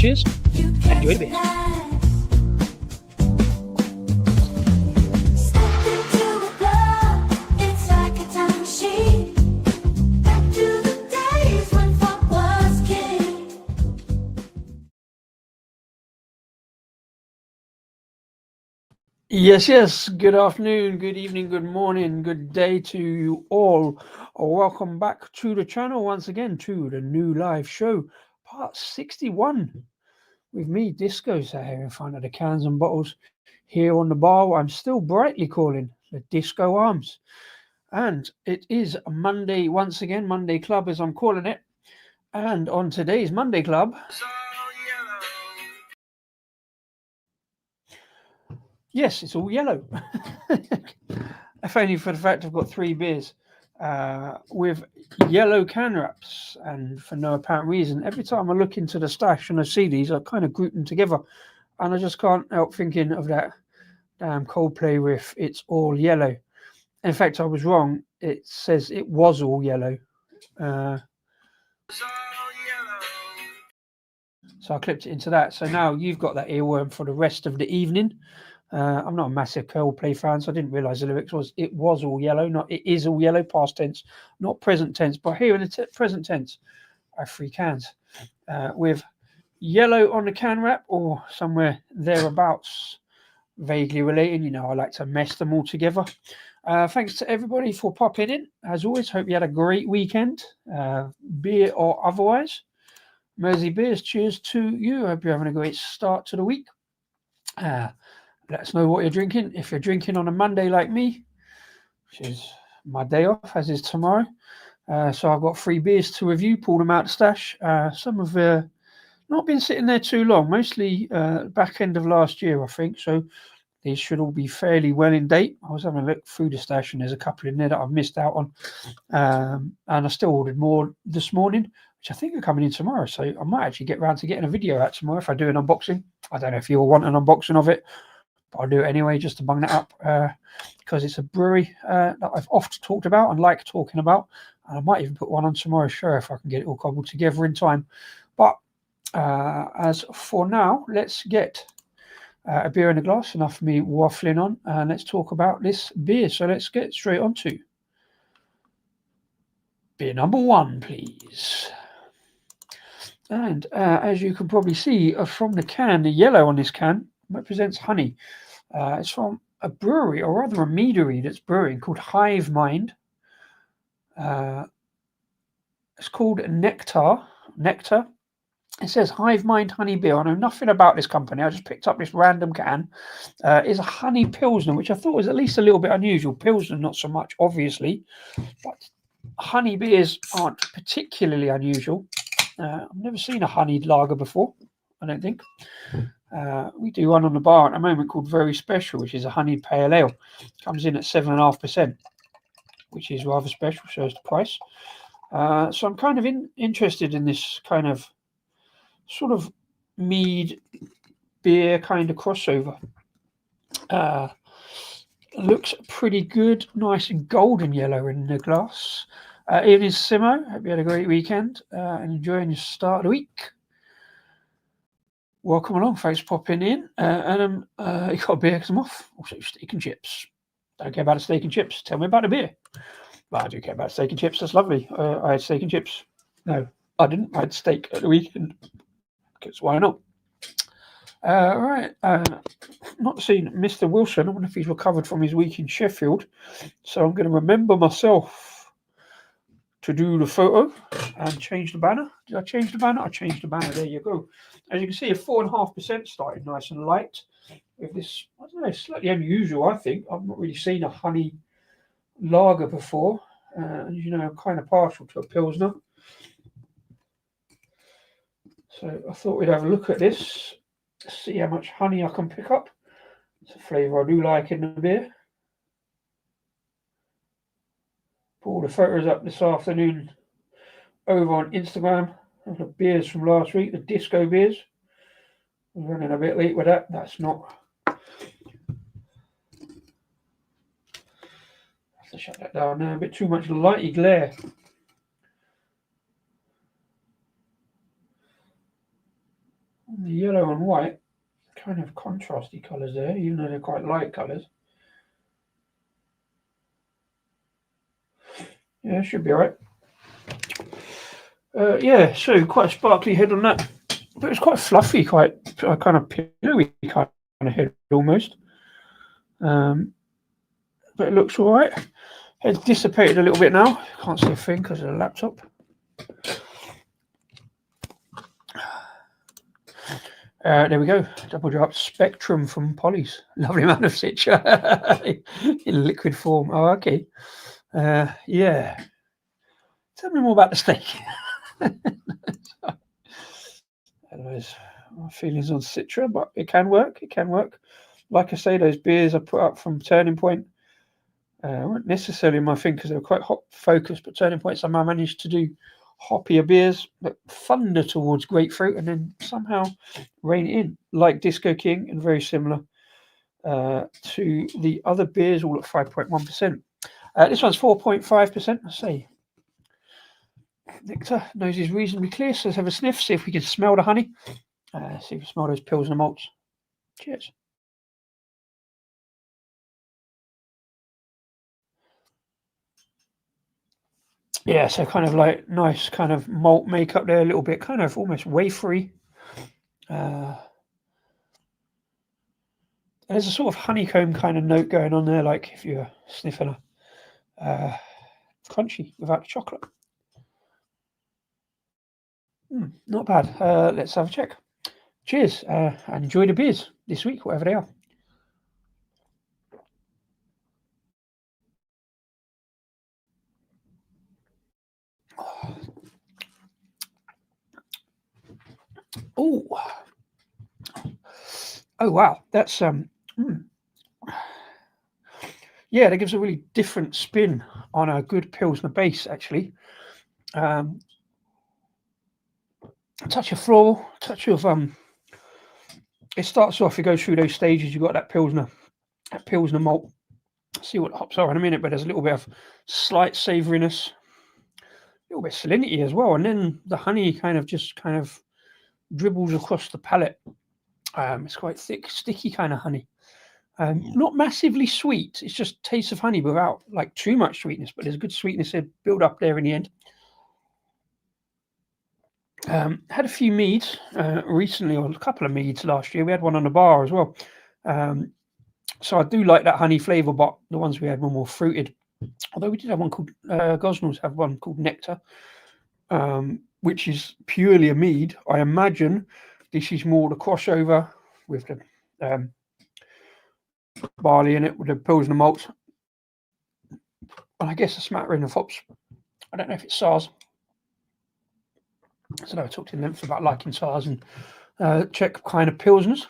cheers. Enjoy the beer. Yes. Good afternoon, good evening, good morning, good day to you all. Welcome back to the channel once again to the new live show, part 61. With me, Disco, sat here in front of the cans and bottles here on the bar. I'm still brightly calling the Disco Arms. And it is Monday once again, Monday Club as I'm calling it. And on today's Monday Club... Yes, it's all yellow. If only for the fact I've got 3 beers with yellow can wraps, and for no apparent reason. Every time I look into the stash and I see these, I kind of group them together, and I just can't help thinking of that damn Coldplay riff, It's All Yellow. In fact, I was wrong. It says it was all yellow. So I clipped it into that. So now you've got that earworm for the rest of the evening. I'm not a massive Coldplay fan, so I didn't realise the lyrics was "it was all yellow," not "it is all yellow," past tense, not present tense. But here in the present tense, I have 3 cans with yellow on the can wrap or somewhere thereabouts, vaguely related. You know, I like to mess them all together. Thanks to everybody for popping in. As always, hope you had a great weekend, beer or otherwise. Mersey Beers, cheers to you. Hope you're having a great start to the week. Let us know what you're drinking. If you're drinking on a Monday like me, which is my day off, as is tomorrow. So I've got 3 beers to review, pulled them out of the stash. Some have not been sitting there too long, mostly back end of last year, I think. So these should all be fairly well in date. I was having a look through the stash and there's a couple in there that I've missed out on. And I still ordered more this morning, which I think are coming in tomorrow. So I might actually get around to getting a video out tomorrow if I do an unboxing. I don't know if you'll want an unboxing of it, but I'll do it anyway just to bung that up because it's a brewery that I've often talked about and like talking about. And I might even put one on tomorrow's show if I can get it all cobbled together in time. But as for now, let's get a beer in a glass, enough for me waffling on, and let's talk about this beer. So let's get straight on to beer number 1, please. And as you can probably see from the can, the yellow on this can represents honey. It's from a brewery, or rather a meadery that's brewing, called Hive Mind. It's called Nectar. It says Hive Mind Honey Beer. I know nothing about this company. I just picked up this random can. It's a honey Pilsner, which I thought was at least a little bit unusual. Pilsner, not so much, obviously. But honey beers aren't particularly unusual. I've never seen a honeyed lager before, I don't think. We do one on the bar at the moment called Very Special, which is a honeyed pale ale. Comes in at 7.5%, which is rather special, shows the price. So I'm kind of interested in this kind of sort of mead beer kind of crossover. Looks pretty good, nice and golden yellow in the glass. Evening Simo, hope you had a great weekend and enjoying your start of the week. Welcome along, thanks for popping in. Adam, you got a beer because I'm off. Also steak and chips. Don't care about the steak and chips. Tell me about the beer. Well, I do care about steak and chips. That's lovely. I had steak and chips. No, I didn't. I had steak at the weekend. Because why not? Right. Not seen Mr. Wilson. I wonder if he's recovered from his week in Sheffield. So I'm going to remember myself to do the photo and change the banner. Did I change the banner? I changed the banner. There you go. As you can see, a 4.5% started nice and light with this, I don't know, slightly unusual, I think. I've not really seen a honey lager before. You know, I'm kind of partial to a Pilsner. So I thought we'd have a look at this, see how much honey I can pick up. It's a flavour I do like in the beer. Pulled the photos up this afternoon over on Instagram of the beers from last week, the disco beers. I'm running a bit late with that. That's not. I have to shut that down now. A bit too much lighty glare. The yellow and white, kind of contrasty colours there, even though they're quite light colours. Yeah, it should be alright. Yeah, so quite a sparkly head on that. But it's quite fluffy, quite kind of pillowy kind of head almost. But it looks all right. It's dissipated a little bit now. Can't see a thing because of the laptop. There we go. Double drop Spectrum from Polly's. Lovely amount of citra in liquid form. Oh, okay. Yeah. Tell me more about the steak. Anyways, my feelings on citra, but it can work. It can work. Like I say, those beers I put up from Turning Point weren't necessarily my thing because they were quite hop focused, but Turning Point somehow managed to do hoppier beers, but thunder towards grapefruit, and then somehow rein it in, like Disco King, and very similar to the other beers, all at 5.1%. This one's 4.5%. I say Nectar nose is reasonably clear, so let's have a sniff, see if we can smell the honey. See if we smell those Pilsner malts. Cheers. Yeah, so kind of like nice kind of malt makeup there, a little bit, kind of almost wafery. There's a sort of honeycomb kind of note going on there, like if you're sniffing a crunchy without the chocolate. Not bad. Let's have a check. Cheers, and enjoy the beers this week, whatever they are. Oh, wow, that's yeah, that gives a really different spin on a good Pilsner base, actually. A touch of floral, touch of it starts off, it goes through those stages. You've got that Pilsner malt. See what the hops are in a minute, but there's a little bit of slight savouriness, a little bit of salinity as well, and then the honey kind of dribbles across the palate. It's quite thick, sticky kind of honey. Not massively sweet. It's just taste of honey without like too much sweetness, but there's good sweetness there, build up there in the end. Had a few meads recently, or a couple of meads last year. We had one on the bar as well. So I do like that honey flavour, but the ones we had were more fruited. Although we did have one called Gosnells have one called Nectar, which is purely a mead. I imagine this is more the crossover with the barley in it, with the Pilsner malts. And I guess a smattering of hops. I don't know if it's SARS. So I talked in length about liking SARS and Czech kind of Pilsners.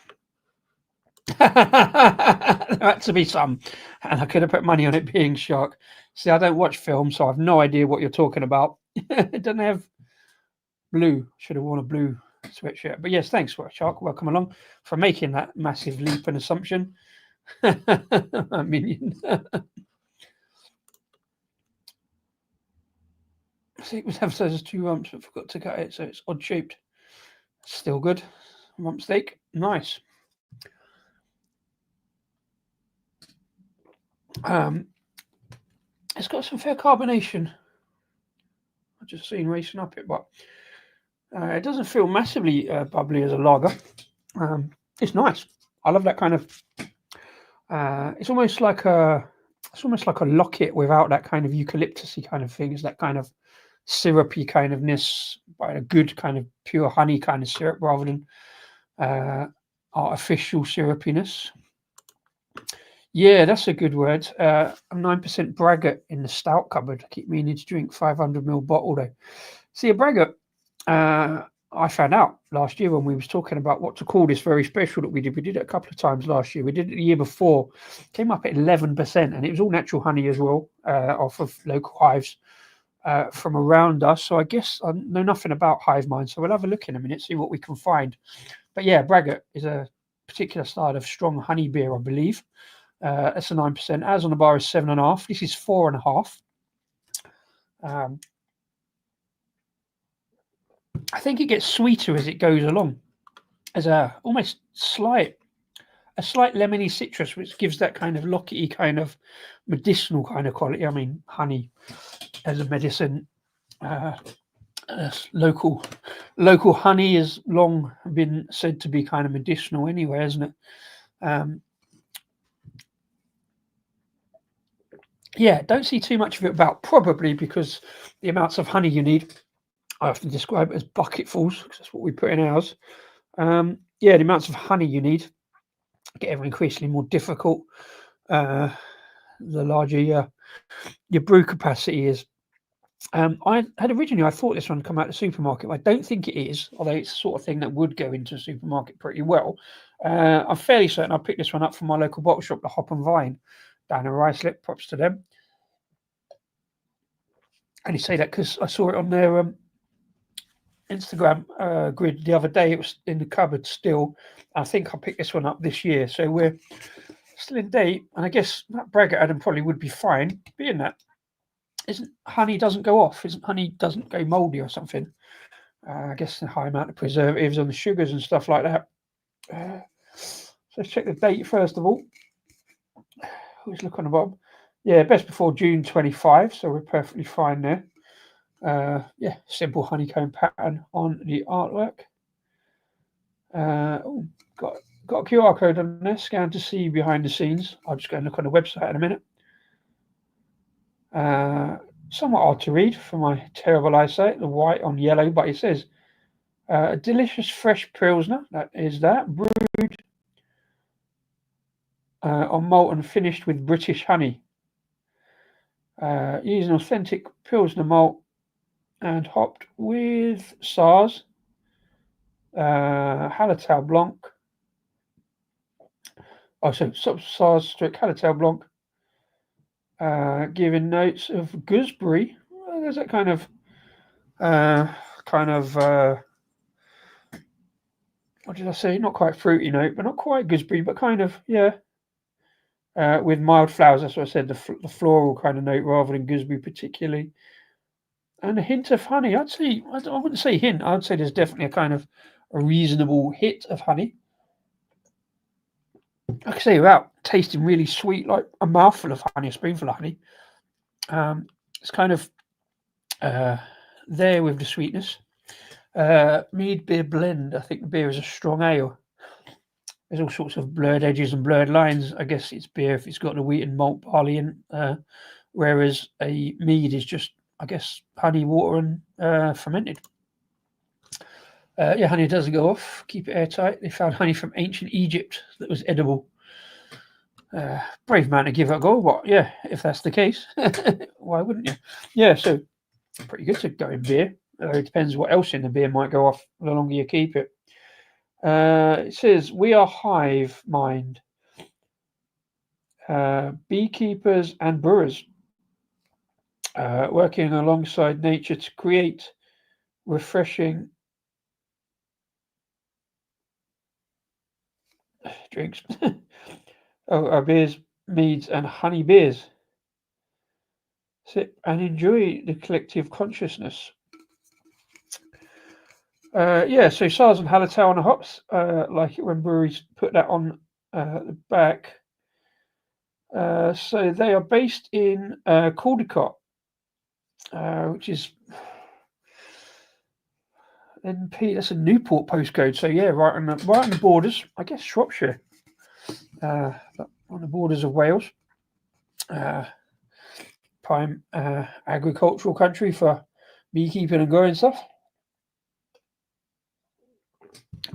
There had to be some, and I could have put money on it being shark. See, I don't watch film, so I have no idea what you're talking about. It doesn't have blue. Should have worn a blue sweatshirt. But yes, thanks for shark. Welcome along for making that massive leap and assumption. Minion. See, it was emphasized 2 rumps, but forgot to cut it, so it's odd shaped. Still good. Rump steak, nice. It's got some fair carbonation. I've just seen racing up it, but it doesn't feel massively bubbly as a lager. It's nice. I love that kind of. It's almost like a locket without that kind of eucalyptusy kind of thing. It's that kind of syrupy kind ofness, but a good kind of pure honey kind of syrup rather than artificial syrupiness. Yeah, that's a good word. A 9% braggot in the stout cupboard. I keep meaning to drink 500ml bottle though. See, a braggot, I found out last year when we was talking about what to call this very special that we did. We did it a couple of times last year. We did it the year before. Came up at 11%, and it was all natural honey as well, off of local hives from around us. So I guess I know nothing about hive mind, so we'll have a look in a minute, see what we can find. But yeah, braggot is a particular style of strong honey beer, I believe. That's a 9%. As on the bar is 7.5. This is 4.5. I think it gets sweeter as it goes along. There's almost a slight lemony citrus, which gives that kind of lockety, kind of medicinal kind of quality. I mean, honey as a medicine. Local honey has long been said to be kind of medicinal anyway, hasn't it? Yeah, don't see too much of it about, probably because the amounts of honey you need, I often describe it as bucketfuls, because that's what we put in ours. Yeah, the amounts of honey you need get ever increasingly more difficult the larger your brew capacity is. I thought this one would come out of the supermarket. I don't think it is, although it's the sort of thing that would go into a supermarket pretty well. I'm fairly certain I picked this one up from my local bottle shop, the Hop and Vine, down in Ruislip. Props to them. And you say that because I saw it on their Instagram grid the other day. It was in the cupboard still. I think I picked this one up this year, so we're still in date. And I guess that bracket Adam probably would be fine, being that honey doesn't go off, honey doesn't go mouldy or something. I guess the high amount of preservatives and the sugars and stuff like that. So let's check the date first of all. Let's look on the bottom. Yeah, best before June 25, so we're perfectly fine there. Yeah, simple honeycomb pattern on the artwork. Got a QR code on there, scan to see behind the scenes. I'll just go and look on the website in a minute. Somewhat hard to read for my terrible eyesight, the white on yellow, but it says a delicious fresh Pilsner, that is that, brewed on malt and finished with British honey. Using authentic Pilsner malt and hopped with SARS, Hallertau Blanc. Oh, so SARS Hallertau Blanc, giving notes of gooseberry. Well, there's that kind of what did I say? Not quite fruity note, but not quite gooseberry, but kind of, yeah. With mild flowers, that's what I said, the floral kind of note rather than gooseberry particularly. And a hint of honey. I'd say, I wouldn't say hint, I'd say there's definitely a kind of a reasonable hit of honey. I could say without tasting really sweet, like a mouthful of honey, a spoonful of honey. It's kind of there with the sweetness. Mead beer blend. I think the beer is a strong ale. There's all sorts of blurred edges and blurred lines. I guess it's beer if it's got the wheat and malt barley in, whereas a mead is just, I guess, honey, water, and fermented. Yeah, honey doesn't go off. Keep it airtight. They found honey from ancient Egypt that was edible. Brave man to give it a go. What? Yeah, if that's the case, why wouldn't you? Yeah, so pretty good to go in beer. It depends what else in the beer might go off the longer you keep it. It says, we are hive mind, beekeepers and brewers, working alongside nature to create refreshing drinks. Our beers, meads, and honey beers. Sip and enjoy the collective consciousness. Yeah, so SARS and Hallertau on the hops, like it when breweries put that on the back. So they are based in Caldecott, which is NP. That's a Newport postcode. So yeah, right on the borders. I guess Shropshire, on the borders of Wales. Prime agricultural country for beekeeping and growing stuff.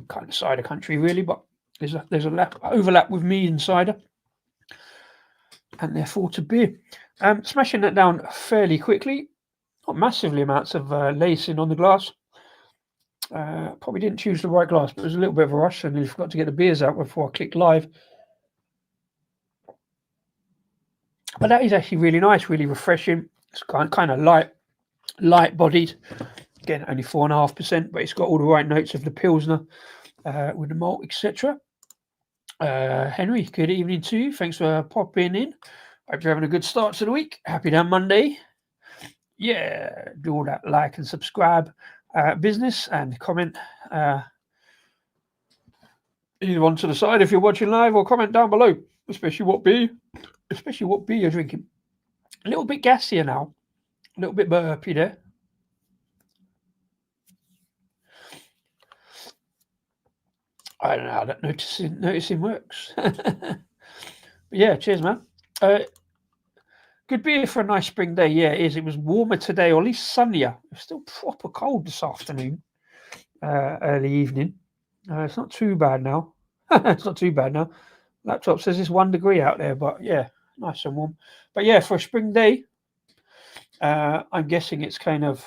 Kind of cider country, really, but there's a overlap with mead and cider, and therefore to beer. Smashing that down fairly quickly. Not massively amounts of lacing on the glass. Probably didn't choose the right glass, but it was a little bit of a rush, and I forgot to get the beers out before I clicked live. But that is actually really nice, really refreshing. It's kind of light-bodied. Again, only 4.5%, but it's got all the right notes of the Pilsner with the malt, etc. Henry, good evening to you. Thanks for popping in. Hope you're having a good start to the week. Happy down Monday. Yeah, do all that like and subscribe business and comment Either one to the side if you're watching live, or comment down below, especially what beer you're drinking. A little bit gassier now, a little bit burpy there. I don't know how that noticing works. But yeah, cheers, man. Good beer for a nice spring day. Yeah, it is. It was warmer today, or at least sunnier. It's still proper cold this afternoon, early evening. It's not too bad now. It's not too bad now. Laptop says it's 1 degree out there, but yeah, nice and warm. But yeah, for a spring day, I'm guessing it's kind of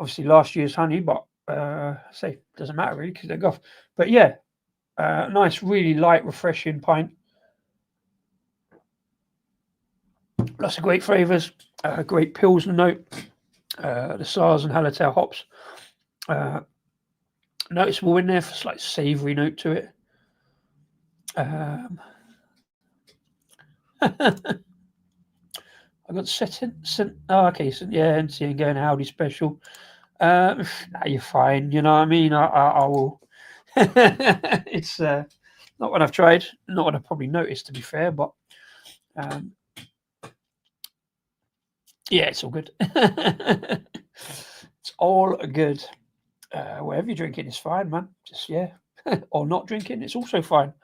obviously last year's honey, but say doesn't matter really because they're off. But yeah, nice, really light, refreshing pint. Lots of great flavours, great Pilsner note, the Sars and Hallertau hops. Noticeable in there for a slight savoury note to it. I got NC going Audi special. Nah, you're fine. You know what I mean? I will. It's not what I've tried, not what I've probably noticed, to be fair, but yeah, it's all good. It's all good. Whatever you're drinking is fine, man. Just or not drinking, it's also fine.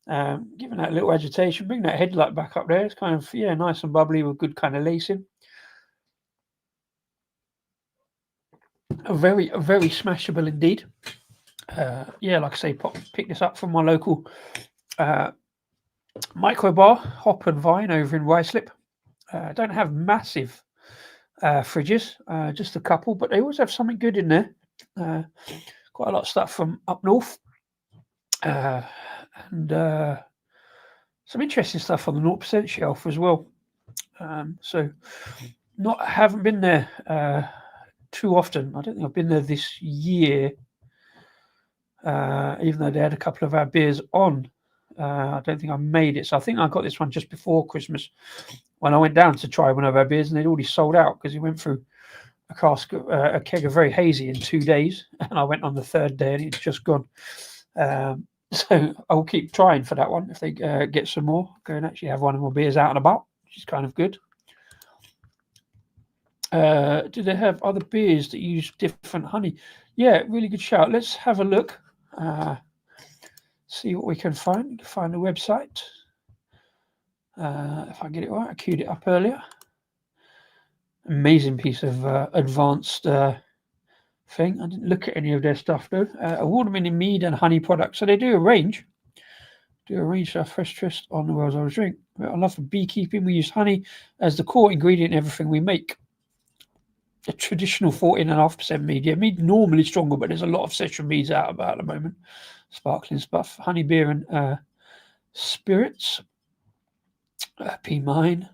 Giving that a little agitation, bring that headlight back up there. It's kind of nice and bubbly with good kind of lacing. Very smashable indeed. Like I say, pick this up from my local micro bar, Hop and Vine over in Ruislip. Don't have massive fridges, just a couple, but they always have something good in there. Quite a lot of stuff from up north, and some interesting stuff on the 0% shelf as well. So haven't been there too often. I don't think I've been there this year, even though they had a couple of our beers on. I don't think I made it, so I think I got this one just before Christmas when I went down to try one of our beers, and they'd already sold out because it went through a keg of very hazy in 2 days, and I went on the third day and it's just gone. So I'll keep trying for that one. If they get some more, go and actually have one of my beers out and about, which is kind of good. Do they have other beers that use different honey? Yeah, really good shout. Let's have a look. See what we can find. You can find the website. If I get it right, I queued it up earlier. Amazing piece of advanced thing. I didn't look at any of their stuff though. Award-winning mead and honey products. So they do a range. A fresh twist on the world's oldest drink. I love for beekeeping. We use honey as the core ingredient in everything we make. A traditional 14.5% mead. Yeah, mead normally stronger, but there's a lot of session meads out about at the moment. Sparkling stuff. Honey beer and spirits. Pea mine.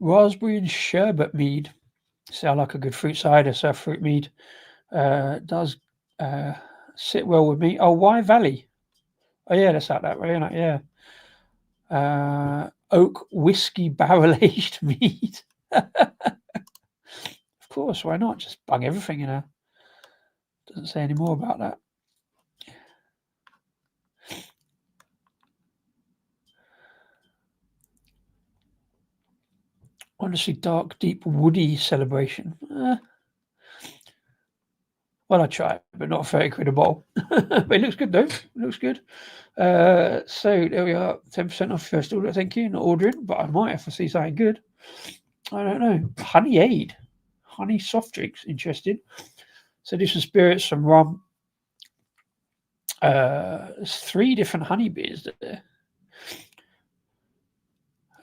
Raspberry and sherbet mead. So I like a good fruit cider, so fruit mead does sit well with me. Oh, Wye Valley. Oh yeah, that's out that way, isn't it? Yeah. Oak whiskey barrel aged mead. Of course, why not? Just bung everything in. Doesn't say any more about that. Honestly, dark, deep, woody celebration. Well, I try it, but not 30 quid a bottle. But it looks good though. It looks good. So there we are. 10% off first order. Thank you. Not ordering, but I might if I see something good. I don't know. Honey Aid. Honey soft drinks. Interesting. So this is spirits, some rum. There's 3 different honey beers there.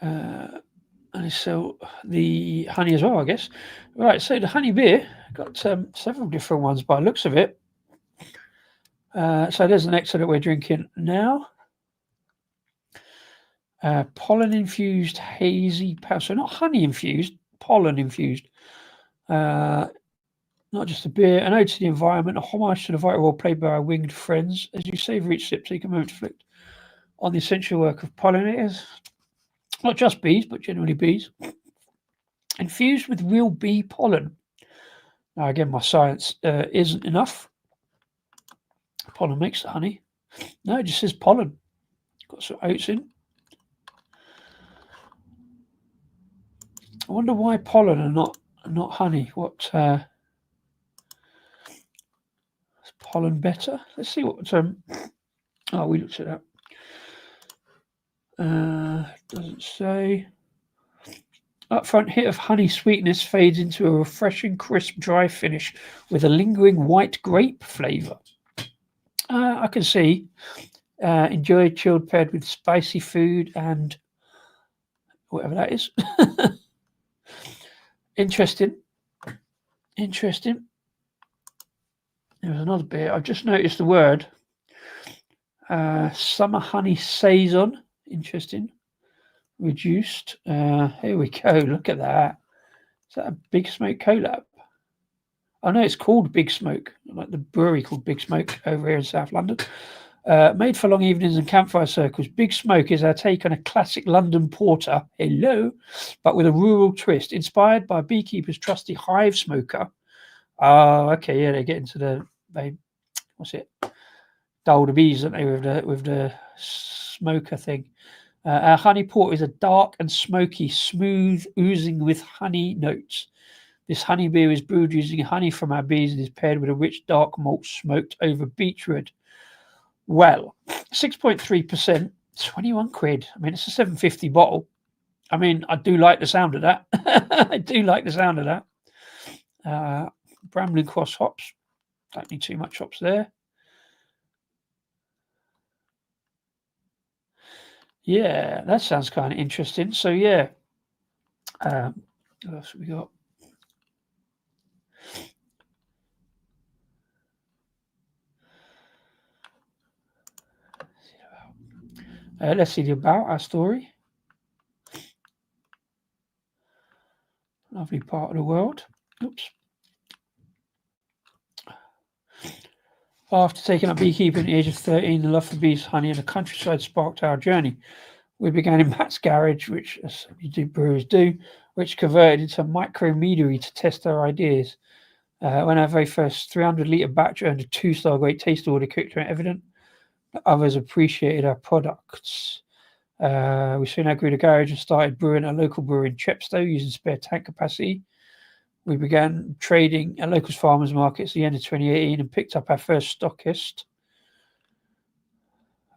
And so the honey as well, I guess. Right, so the honey beer got several different ones by the looks of it. So there's the Nectar that we're drinking now. Pollen infused hazy, so not honey infused, pollen infused. Not just a beer, an ode to the environment, a homage to the vital role played by our winged friends. As you savour each sip, take a moment to reflect on the essential work of pollinators. Not just bees, but generally bees. Infused with real bee pollen. Now, again, my science isn't enough. pollen makes the honey. No, it just says pollen. Got some oats in. I wonder why pollen and not honey. What is pollen better? Let's see what. Oh, we looked at that. Doesn't say. Upfront hit of honey sweetness fades into a refreshing, crisp, dry finish with a lingering white grape flavour. I can see. Enjoy chilled paired with spicy food and whatever that is. Interesting. There's another beer. I've just noticed the word summer honey saison. Interesting. Reduced. Here we go. Look at that. Is that a Big Smoke collab? I know it's called Big Smoke, like the brewery called Big Smoke over here in South London. Made for long evenings and campfire circles, Big Smoke is our take on a classic London porter, but with a rural twist, inspired by beekeepers' trusty Hive smoker. Oh, okay, yeah, they get into dull the bees, don't they, with the smoker thing. Our honey port is a dark and smoky, smooth, oozing with honey notes. This honey beer is brewed using honey from our bees and is paired with a rich dark malt smoked over beechwood. Well, 6.3%, 21 quid. I mean, it's a 750 bottle. I mean, I do like the sound of that. I do like the sound of that. Bramley Cross hops. Don't need too much hops there. Yeah, that sounds kind of interesting. So, yeah. What else have we got? Let's see about our story. Lovely part of the world. Oops. After taking up beekeeping at the age of 13, the love for bees, honey, and the countryside sparked our journey. We began in Matt's garage, which, as you do, brewers do, which converted into a micro-meadery to test our ideas. When our very first 300-litre batch earned a 2-star great taste order, quickly evident that others appreciated our products. We soon outgrew the garage and started brewing at a local brewery in Chepstow using spare tank capacity. We began trading at local farmers markets at the end of 2018 and picked up our first stockist.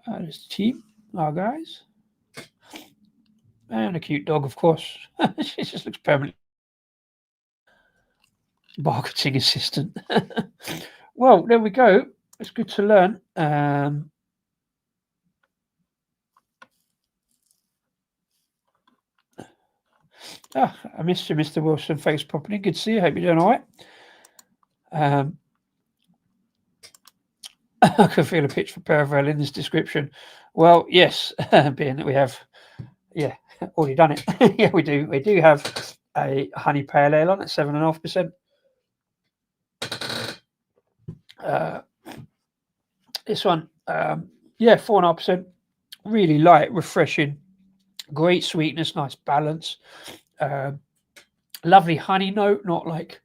There's the team, our guys. And a cute dog, of course. She just looks permanently. Marketing assistant. Well, there we go. It's good to learn. I missed you, Mr. Wilson. Thanks for popping in. Good to see you. Hope you're doing all right. I can feel a pitch for Paravel in this description. Well, yes, being that we have, already done it. Yeah, we do. We do have a honey pale ale on at 7.5%. This one, 4.5%. Really light, refreshing, great sweetness, nice balance. Lovely honey note, not like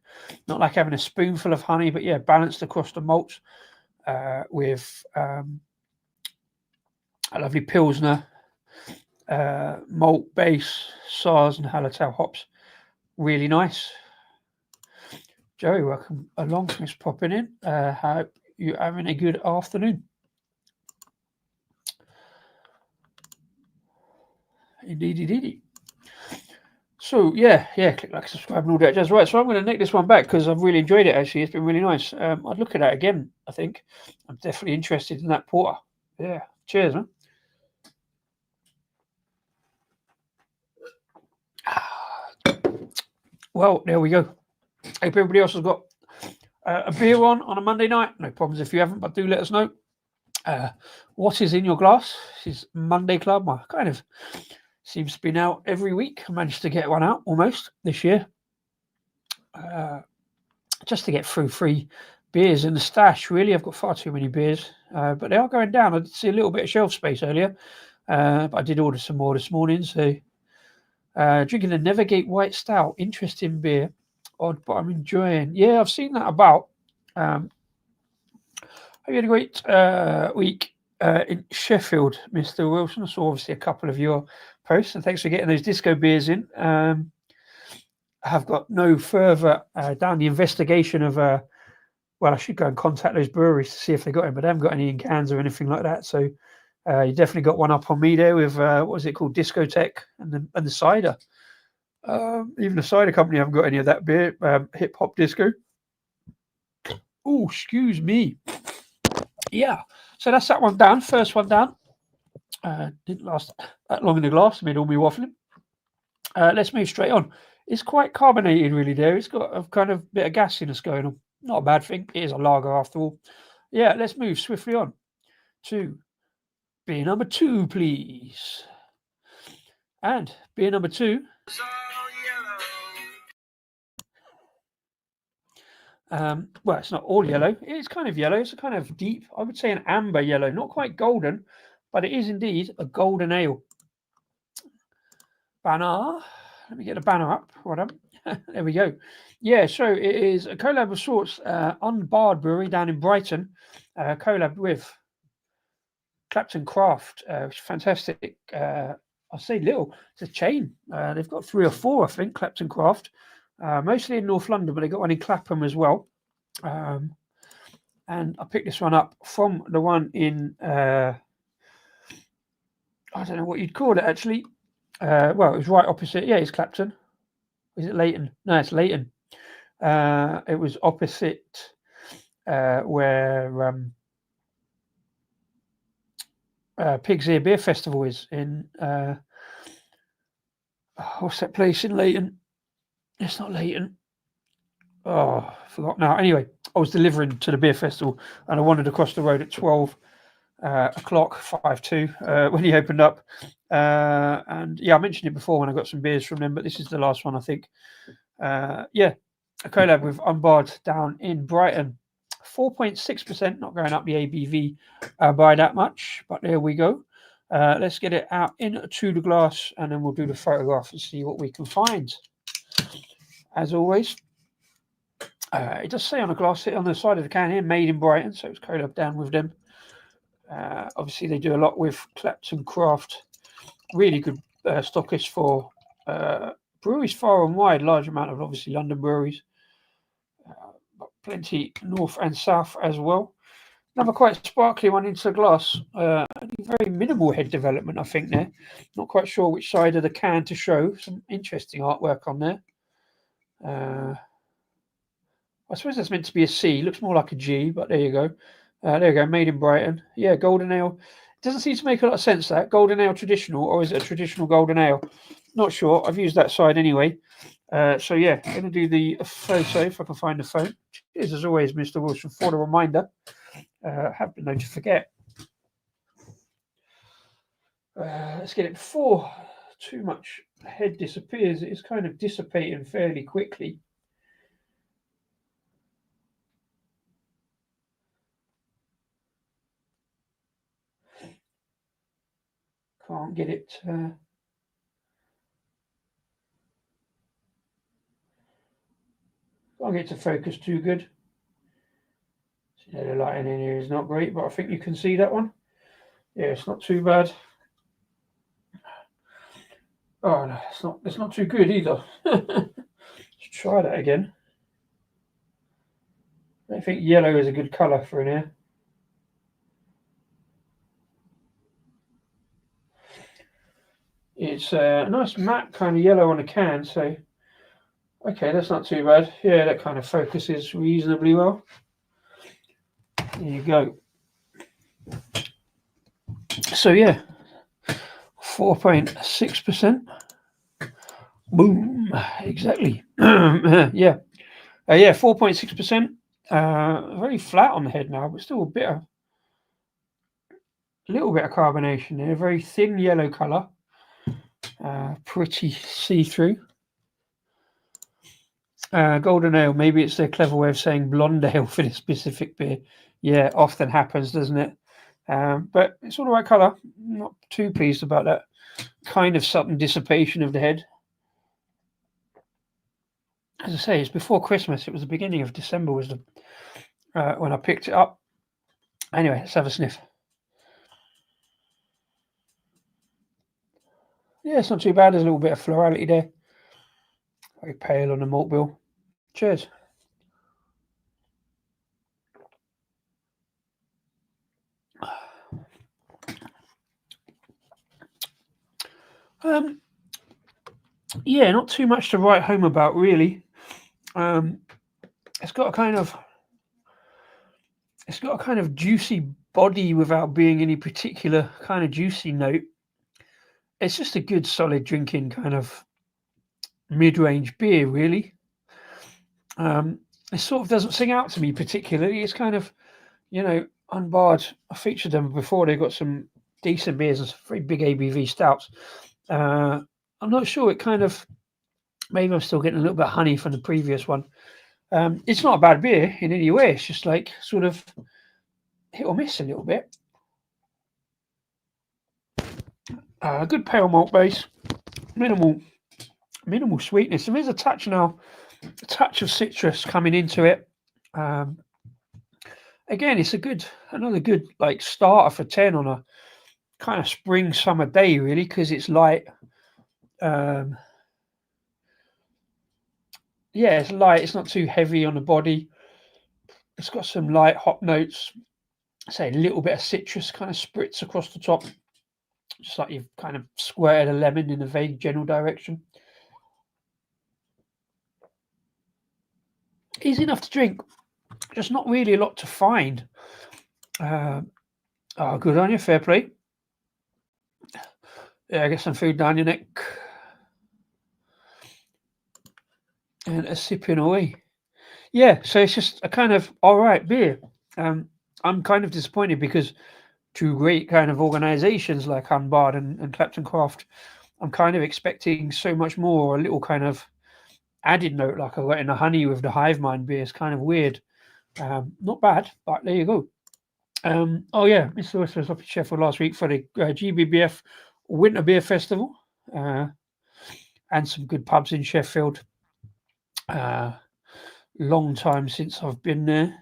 having a spoonful of honey, but yeah, balanced across the malts with a lovely Pilsner, malt base, Sars and Hallertau hops. Really nice. Joey, welcome along. Thanks for popping in. Hope you're having a good afternoon. Indeed. So, click like, subscribe, and all that jazz. Right, so I'm going to nick this one back because I've really enjoyed it, actually. It's been really nice. I'd look at that again, I think. I'm definitely interested in that porter. Yeah, cheers, man. Well, there we go. Hope everybody else has got a beer on a Monday night. No problems if you haven't, but do let us know. What is in your glass? This is Monday Club. I kind of seems to be now every week. I managed to get one out almost this year. Just to get through free beers in the stash, really. I've got far too many beers, but they are going down. I did see a little bit of shelf space earlier, but I did order some more this morning. So drinking a Nevergate White Stout. Interesting beer. Odd, but I'm enjoying. Yeah, I've seen that about. Hope you had a great week in Sheffield, Mr. Wilson. I saw obviously a couple of your posts, and thanks for getting those disco beers in. I have got no further down the investigation of. Well, I should go and contact those breweries to see if they got it, but they haven't got any in cans or anything like that. So you definitely got one up on me there with what was it called, Discotheque and the cider. Even the cider company haven't got any of that beer, hip hop disco. Oh, excuse me. Yeah, so that's that one down. First one down. Didn't last that long in the glass. Made all me waffling. Let's move straight on. It's quite carbonated, really. There, it's got a kind of bit of gassiness going on. Not a bad thing. It is a lager after all. Yeah, let's move swiftly on to beer number 2, please. And beer number 2. Well, it's not all yellow. It's kind of yellow. It's a kind of deep, I would say an amber yellow, not quite golden, but it is indeed a golden ale. Banner. Let me get the banner up. Hold on. There we go. Yeah, so it is a collab of sorts. Unbarred Brewery down in Brighton. Collab with Clapton Craft. Fantastic. I'll say little. It's a chain. They've got 3 or 4, I think, Clapton Craft. Mostly in North London, but they got one in Clapham as well. And I picked this one up from the one in, I don't know what you'd call it actually. Well, it was right opposite. Yeah, it's Clapton. Is it Leighton? No, it's Leighton. It was opposite where Pig's Ear Beer Festival is in. What's that place in Leighton? It's not Leighton. Oh, I forgot now. Anyway, I was delivering to the beer festival and I wandered across the road at 12 o'clock, 5-2, when he opened up. And yeah, I mentioned it before when I got some beers from them, but this is the last one, I think. Yeah, a collab with Unbarred down in Brighton. 4.6%, not going up the ABV by that much, but there we go. Let's get it out into the glass and then we'll do the photograph and see what we can find. As always, it does say on the glass on the side of the can here, made in Brighton, so it's collab down with them. Obviously, they do a lot with Clapton Craft. Really good stockist for breweries far and wide. Large amount of obviously London breweries, but plenty north and south as well. Another quite sparkly one into the glass. Very minimal head development, I think. There, not quite sure which side of the can to show. Some interesting artwork on there. I suppose that's meant to be a C. Looks more like a G, but there you go. There you go. Made in Brighton. Yeah, golden ale. Doesn't seem to make a lot of sense, that. Golden ale traditional, or is it a traditional golden ale? Not sure. I've used that side anyway. So yeah, going to do the photo if I can find the phone. Cheers as always, Mr. Wilson, for the reminder. Have been known to forget. Let's get it before too much head disappears. It is kind of dissipating fairly quickly. Can't get it. Can't get to focus too good. Yeah, the lighting in here is not great, but I think you can see that one. Yeah, it's not too bad. Oh no, it's not too good either. Let's try that again. I think yellow is a good colour for in here. It's a nice matte kind of yellow on the can, so okay, that's not too bad. Yeah, that kind of focuses reasonably well. There you go. So yeah, 4.6%. Boom, exactly. Yeah, yeah, 4.6%. Very flat on the head now, but still a little bit of carbonation there. Very thin yellow colour. Pretty see-through. Golden ale, maybe it's their clever way of saying blonde ale for this specific beer. Yeah, often happens, doesn't it? But it's all the right colour. Not too pleased about that kind of sudden dissipation of the head. As I say, it's before Christmas. It was the beginning of December was when I picked it up. Anyway, let's have a sniff. Yeah, it's not too bad. There's a little bit of florality there. Very pale on the malt bill. Cheers. Yeah, not too much to write home about, really. It's got a kind of juicy body without being any particular kind of juicy note. It's just a good, solid drinking kind of mid-range beer, really. It sort of doesn't sing out to me particularly. It's kind of, Unbarred. I featured them before. They've got some decent beers and some very big ABV stouts. I'm not sure. It kind of, maybe I'm still getting a little bit of honey from the previous one. It's not a bad beer in any way. It's just like sort of hit or miss a little bit. Good pale malt base, minimal sweetness. There is a touch of citrus coming into it. Again, it's another good like starter for 10 on a kind of spring summer day, really, because it's light. It's light. It's not too heavy on the body. It's got some light hop notes. Say a little bit of citrus kind of spritz across the top, just like you've kind of squirted a lemon in a vague general direction. Easy enough to drink, just not really a lot to find. Good on you, fair play. Yeah, get some food down your neck and a sipping away. Yeah, so it's just a kind of all right beer. I'm kind of disappointed because two great kind of organizations like Unbarred and Clapton Craft, I'm kind of expecting so much more. A little kind of added note like I got in the honey with the Hive Mind beer is kind of weird. Not bad, but there you go. Mr. West was up in Sheffield last week for the GBBF Winter Beer Festival, and some good pubs in Sheffield. Long time since I've been there.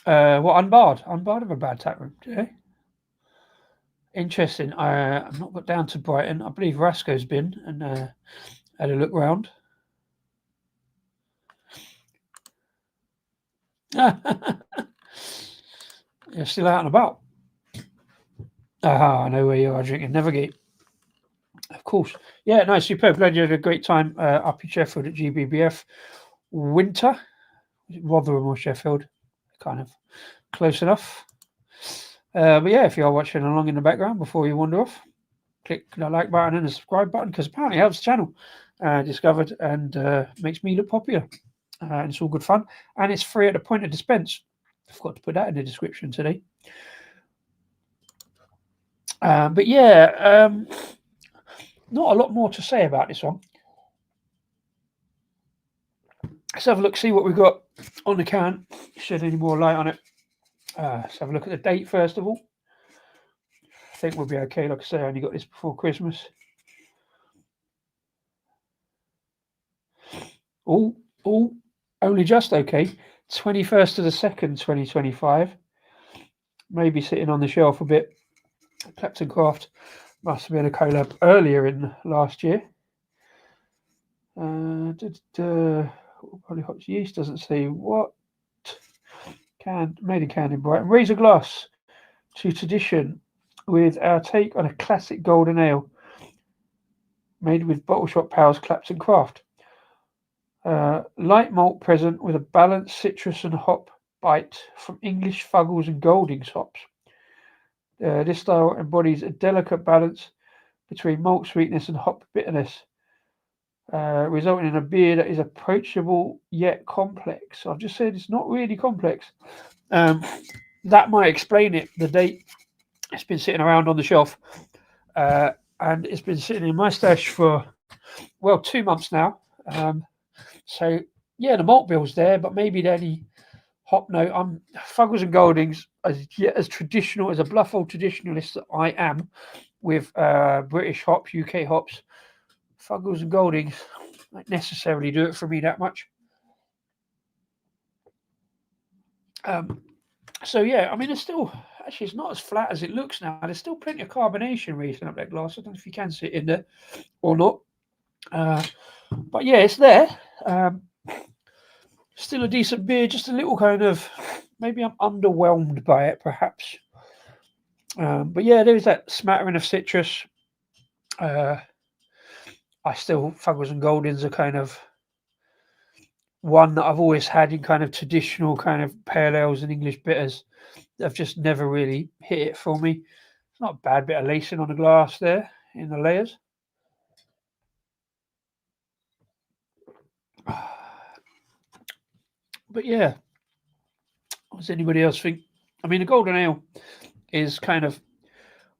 Unbarred? Unbarred have a bad tap room, do they? Interesting. I've not got down to Brighton. I believe Rasco's been and had a look round. You're still out and about. I know where you are drinking Nevergate. Of course. Yeah, no, superb. Glad you had a great time up in Sheffield at GBBF. Winter. Rotherham or Sheffield. Kind of close enough. But yeah, if you are watching along in the background before you wander off, click the like button and the subscribe button because apparently it helps the channel discovered and makes me look popular. And it's all good fun. And it's free at the point of dispense. I forgot to put that in the description today. But yeah, not a lot more to say about this one. Let's have a look, see what we've got on the can. Shed any more light on it. Let's have a look at the date first of all. I think we'll be okay. Like I say, I only got this before Christmas. Only just okay. 21st of the 2nd, 2025. Maybe sitting on the shelf a bit. Clapton Craft must have been a collab earlier in last year. Probably hops yeast doesn't say what. Made a can in Brighton. Raise a glass to tradition with our take on a classic golden ale made with Bottle Shop Powers Clapton Craft. Light malt present with a balanced citrus and hop bite from English Fuggles and Goldings hops. This style embodies a delicate balance between malt sweetness and hop bitterness, resulting in a beer that is approachable yet complex. I've just said it's not really complex. That might explain it. The date, it's been sitting around on the shelf, and it's been sitting in my stash for 2 months now. So yeah, the malt bill's there, but maybe the only hop note. I'm Fuggles and Goldings as traditional as a bluff old traditionalist that I am with British hops, UK hops. Fuggles and Goldings don't necessarily do it for me that much. So yeah, I mean, it's still actually it's not as flat as it looks now. There's still plenty of carbonation reaching up that glass. I don't know if you can see it in there or not. But yeah, it's there. Still a decent beer, just a little kind of maybe I'm underwhelmed by it, perhaps. But yeah, there is that smattering of citrus. I still Fuggles and Goldings are kind of one that I've always had in kind of traditional kind of pale ales and English bitters. They've just never really hit it for me. It's not a bad bit of lacing on the glass there in the layers. But yeah, what does anybody else think? I mean, a golden ale is kind of,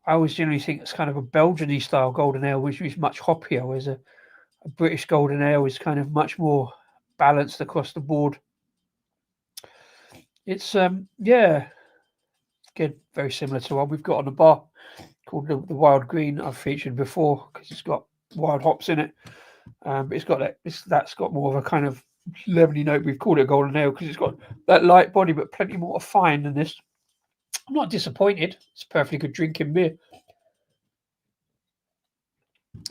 I always generally think it's kind of a Belgian style golden ale, which is much hoppier, whereas a British golden ale is kind of much more balanced across the board. It's, yeah, again, very similar to one we've got on the bar called the Wild Green I've featured before because it's got wild hops in it. But it's got that's got more of a kind of lemony note. We've called it a golden ale because it's got that light body, but plenty more to find than this. I'm not disappointed. It's a perfectly good drinking beer.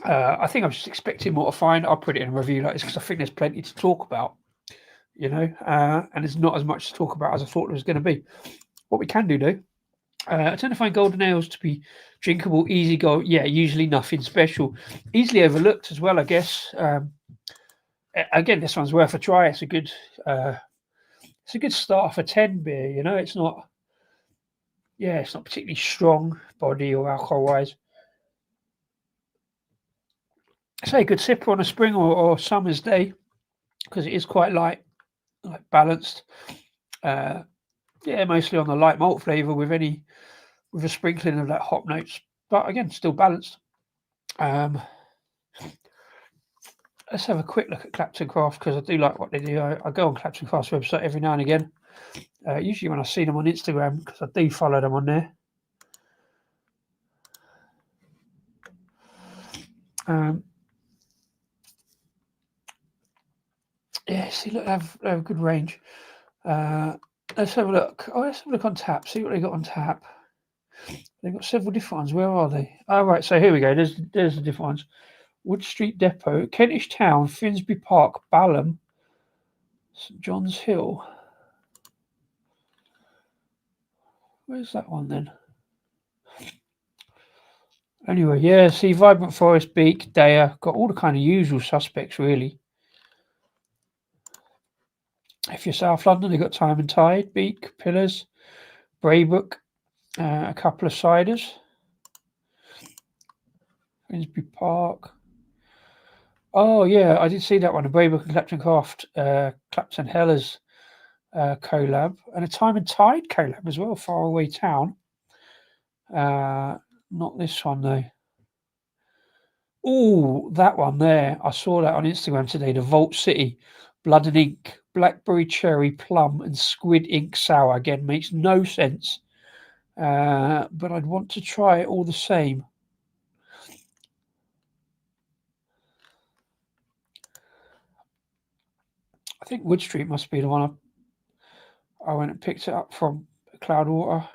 I think I'm just expecting more to find. I'll put it in a review like this because I think there's plenty to talk about, and there's not as much to talk about as I thought there was going to be. What we can do, though, I tend to find golden ales to be drinkable, easy go. Yeah, usually nothing special, easily overlooked as well, I guess. Again, this one's worth a try. It's a good start for 10 beer. It's not. Yeah, it's not particularly strong body or alcohol wise. Say a good sipper on a spring or summer's day because it is quite light, like balanced. Yeah, mostly on the light malt flavour with a sprinkling of that hop notes, but again, still balanced. Let's have a quick look at Clapton Craft because I do like what they do. I go on Clapton Craft's website every now and again. Usually when I see them on Instagram because I do follow them on there. Yeah, see, look, they have a good range. Let's have a look. Oh, let's have a look on tap. See what they got on tap. They've got several different ones. Where are they? Oh, right. So here we go. There's the different ones. Wood Street Depot, Kentish Town, Finsbury Park, Balham, St John's Hill. Where's that one then? Anyway, yeah, see, Vibrant Forest, Beak, Daya, got all the kind of usual suspects, really. If you're South London, they've got Time and Tide, Beak, Pillars, Braybrook, a couple of ciders. Finsbury Park. Oh, yeah, I did see that one, a Braybrook and Clapton Craft, Clapton Hellers collab, and a Time and Tide collab as well, Far Away Town. Not this one, though. Oh, that one there. I saw that on Instagram today. The Vault City, Blood and Ink, Blackberry Cherry, Plum, and Squid Ink Sour. Again, makes no sense. But I'd want to try it all the same. I think Wood Street must be the one I went and picked it up from. Cloudwater,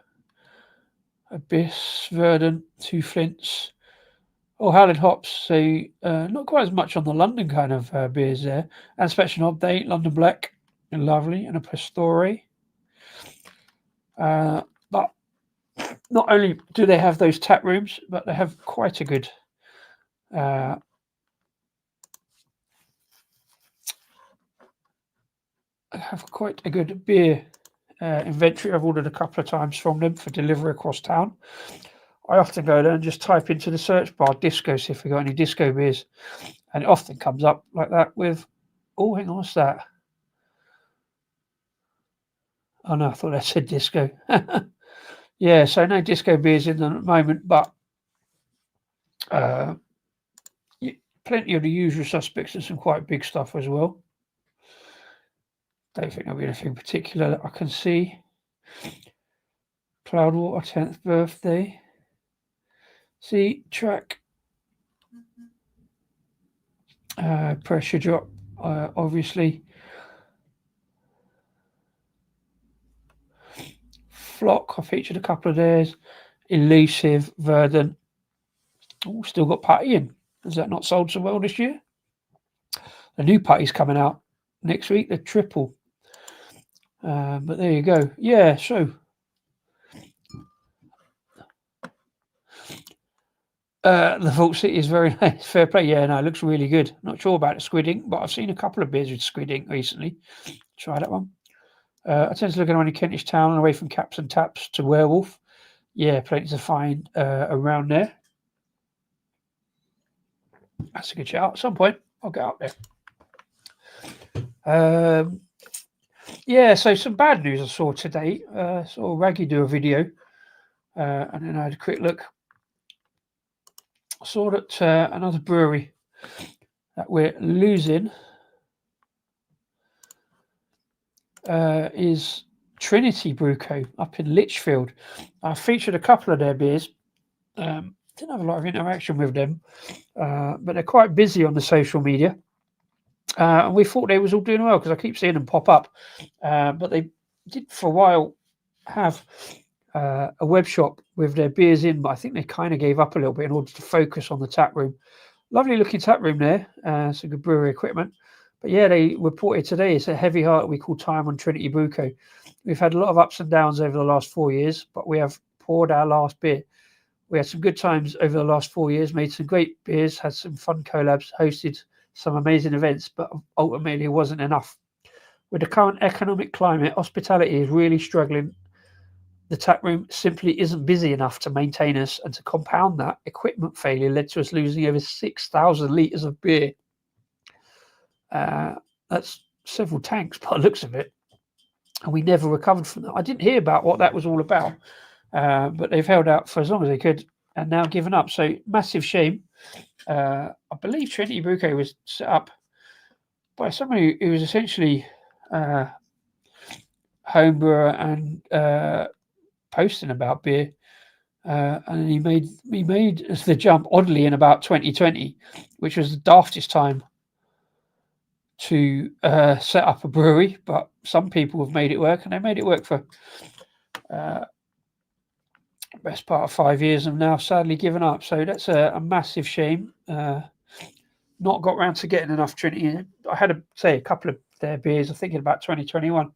Abyss, Verdant, Two Flints. Oh, Howling Hops. So not quite as much on the London kind of beers there. And Special Update, London Black, and Lovely, and a Pastore. But not only do they have those tap rooms, but they have quite a good beer inventory. I've ordered a couple of times from them for delivery across town. I often go there and just type into the search bar disco, see if we got any disco beers, and it often comes up like that with, oh, hang on, what's that? Oh no, I thought that said disco. Yeah, so no disco beers in them at the moment, but plenty of the usual suspects and some quite big stuff as well. Don't think there'll be anything particular that I can see. Cloudwater, 10th birthday. See, track. Pressure drop, obviously. Flock, I featured a couple of theirs. Elusive, Verdant. Oh, still got Putty in. Has that not sold so well this year? The new Putty's coming out next week, the triple. But there you go. Yeah, so the Vault City is very nice. Fair play. Yeah, no, it looks really good. Not sure about the squid ink, but I've seen a couple of beers with squid ink recently. Try that one. I tend to look at only Kentish Town and away from Caps and Taps to Werewolf. Yeah, plenty to find around there. That's a good shout. At some point, I'll get up there. Yeah, so some bad news I saw today. Saw Raggy do a video, and then I had a quick look. I saw that another brewery that we're losing is Trinity Brew Co. up in Lichfield. I featured a couple of their beers. Didn't have a lot of interaction with them, but they're quite busy on the social media. And we thought they was all doing well because I keep seeing them pop up. But they did for a while have a web shop with their beers in, but I think they kind of gave up a little bit in order to focus on the tap room. Lovely looking tap room there. Some good brewery equipment. But yeah, they reported today it's a heavy heart we call time on Trinity Brew Co. We've had a lot of ups and downs over the last 4 years, but we have poured our last beer. We had some good times over the last 4 years, made some great beers, had some fun collabs, hosted some amazing events, but ultimately it wasn't enough. With the current economic climate, hospitality is really struggling. The tap room simply isn't busy enough to maintain us, and to compound that, equipment failure led to us losing over 6,000 litres of beer. That's several tanks by the looks of it, and we never recovered from that. I didn't hear about what that was all about, but they've held out for as long as they could and now given up. So massive shame. I believe Trinity Brew Co was set up by somebody who was essentially homebrewer and posting about beer, and he made the jump oddly in about 2020, which was the daftest time to set up a brewery. But some people have made it work, and they made it work for best part of 5 years and now sadly given up. So that's a massive shame. Not got round to getting enough Trinity. I had a couple of their beers. I'm thinking about 2021.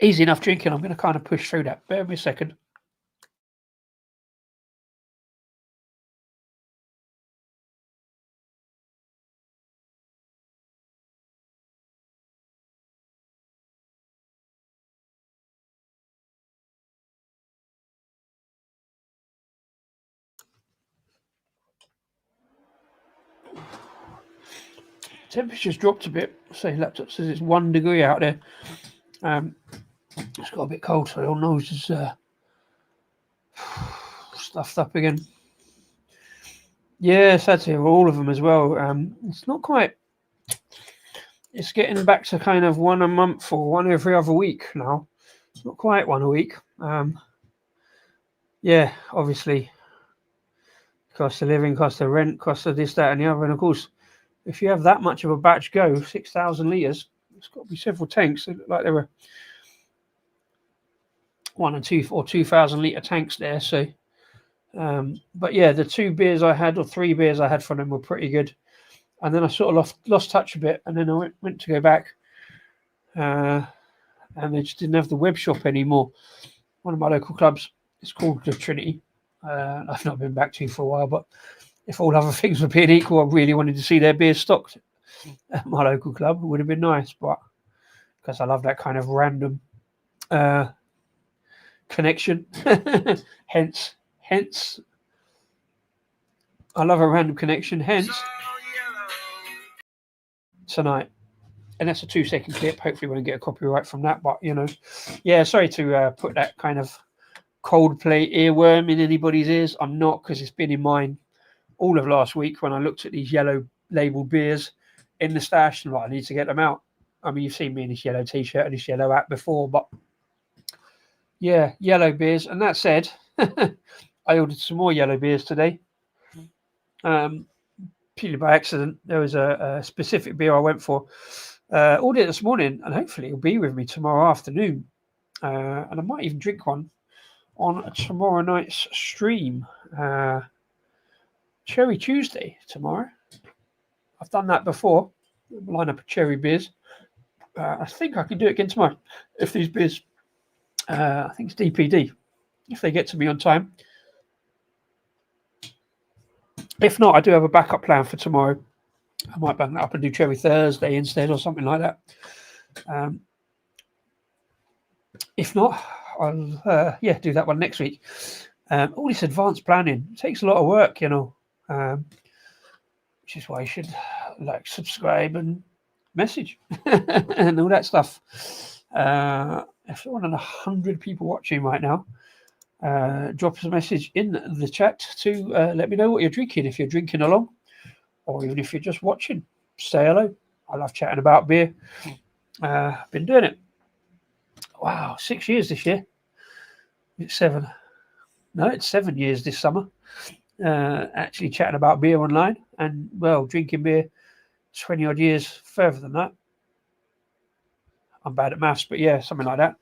Easy enough drinking. I'm going to kind of push through that. Bear with me a second. Temperature's dropped a bit. Say laptop says it's 1 degree out there. It's got a bit cold, so your nose is stuffed up again. Yeah, sad to hear all of them as well. It's not quite. It's getting back to kind of one a month or one every other week now. It's not quite one a week. Yeah, obviously, cost of living, cost of rent, cost of this, that, and the other. And of course, if you have that much of a batch go, 6,000 litres, it's got to be several tanks. They look like there were 1 and 2 or 2,000 litre tanks there. So, but yeah, the 2 beers I had or 3 beers I had from them were pretty good. And then I sort of lost touch a bit, and then I went to go back, and they just didn't have the web shop anymore. One of my local clubs, it's called the Trinity. I've not been back to for a while, but if all other things were being equal, I really wanted to see their beer stocked at my local club. It would have been nice, but because I love that kind of random connection. hence, I love a random connection. Hence, tonight. And that's a 2-second clip. Hopefully, we won't get a copyright from that. But yeah. Sorry to put that kind of Coldplay earworm in anybody's ears. I'm not, because it's been in mine all of last week when I looked at these yellow labelled beers in the stash, and I need to get them out. I mean, you've seen me in this yellow t-shirt and this yellow hat before, but yeah, yellow beers. And that said, I ordered some more yellow beers today. Purely by accident. There was a specific beer I went for. Ordered it this morning, and hopefully it'll be with me tomorrow afternoon. And I might even drink one on tomorrow night's stream. Cherry Tuesday tomorrow. I've done that before. Line up a cherry beers. I think I can do it again tomorrow if these beers. I think it's DPD. If they get to me on time. If not, I do have a backup plan for tomorrow. I might bang that up and do Cherry Thursday instead or something like that. If not, I'll do that one next week. All this advanced planning takes a lot of work, you know, which is why you should like, subscribe and message and all that stuff. If you're 100 people watching right now, drop us a message in the chat to let me know what you're drinking. If you're drinking along, or even if you're just watching, say hello. I love chatting about beer. Been doing it. Wow, 6 years this year. It's 7. No, it's 7 years this summer. Actually chatting about beer online and, well, drinking beer 20 odd years further than that. I'm bad at maths, but yeah, something like that.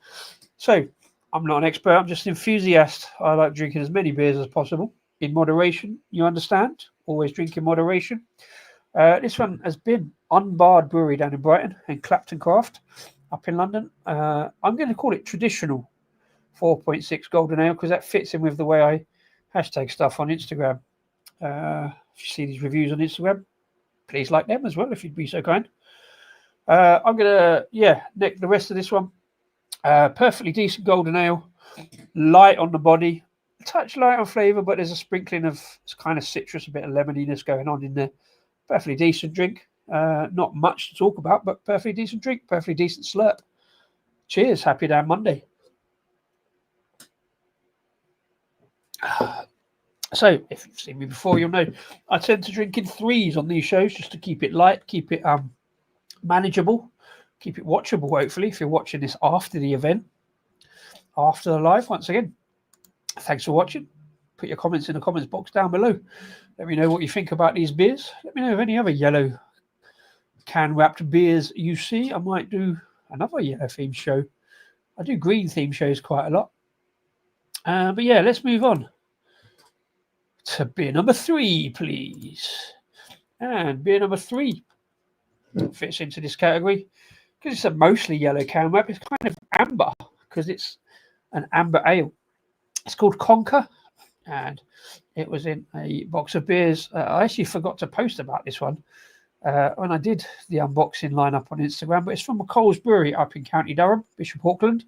So I'm not an expert. I'm just an enthusiast. I like drinking as many beers as possible in moderation. You understand? Always drink in moderation. This one has been Unbarred Brewery down in Brighton and Clapton Craft up in London. I'm going to call it traditional 4.6 golden ale because that fits in with the way I hashtag stuff on Instagram. If you see these reviews on Instagram, please like them as well if you'd be so kind. I'm going to, neck the rest of this one. Perfectly decent golden ale, light on the body, a touch light on flavour, but there's a sprinkling of kind of citrus, a bit of lemoniness going on in there. Perfectly decent drink. Not much to talk about, but perfectly decent drink, perfectly decent slurp. Cheers. Happy damn Monday. So, if you've seen me before, you'll know I tend to drink in threes on these shows just to keep it light, keep it manageable, keep it watchable, hopefully, if you're watching this after the event, after the live. Once again, thanks for watching. Put your comments in the comments box down below. Let me know what you think about these beers. Let me know of any other yellow can-wrapped beers you see. I might do another yellow theme show. I do green theme shows quite a lot. But yeah, let's move on to beer number 3, please. And beer number 3 fits into this category because it's a mostly yellow can wrap. It's kind of amber because it's an amber ale. It's called Conker, and it was in a box of beers. I actually forgot to post about this one when I did the unboxing lineup on Instagram, but it's from McColls Brewery up in County Durham, Bishop Auckland.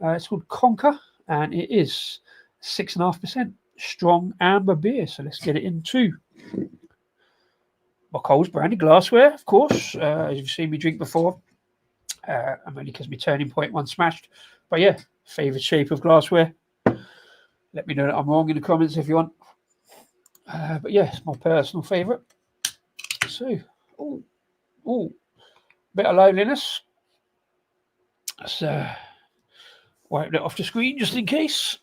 It's called Conker, and it is 6.5% strong amber beer. So let's get it into McColls branded glassware, of course, as you've seen me drink before. Only because my turning point one smashed. But yeah, favourite shape of glassware. Let me know that I'm wrong in the comments if you want. But yeah, it's my personal favourite. So, bit of liveliness. Let's wipe that off the screen just in case.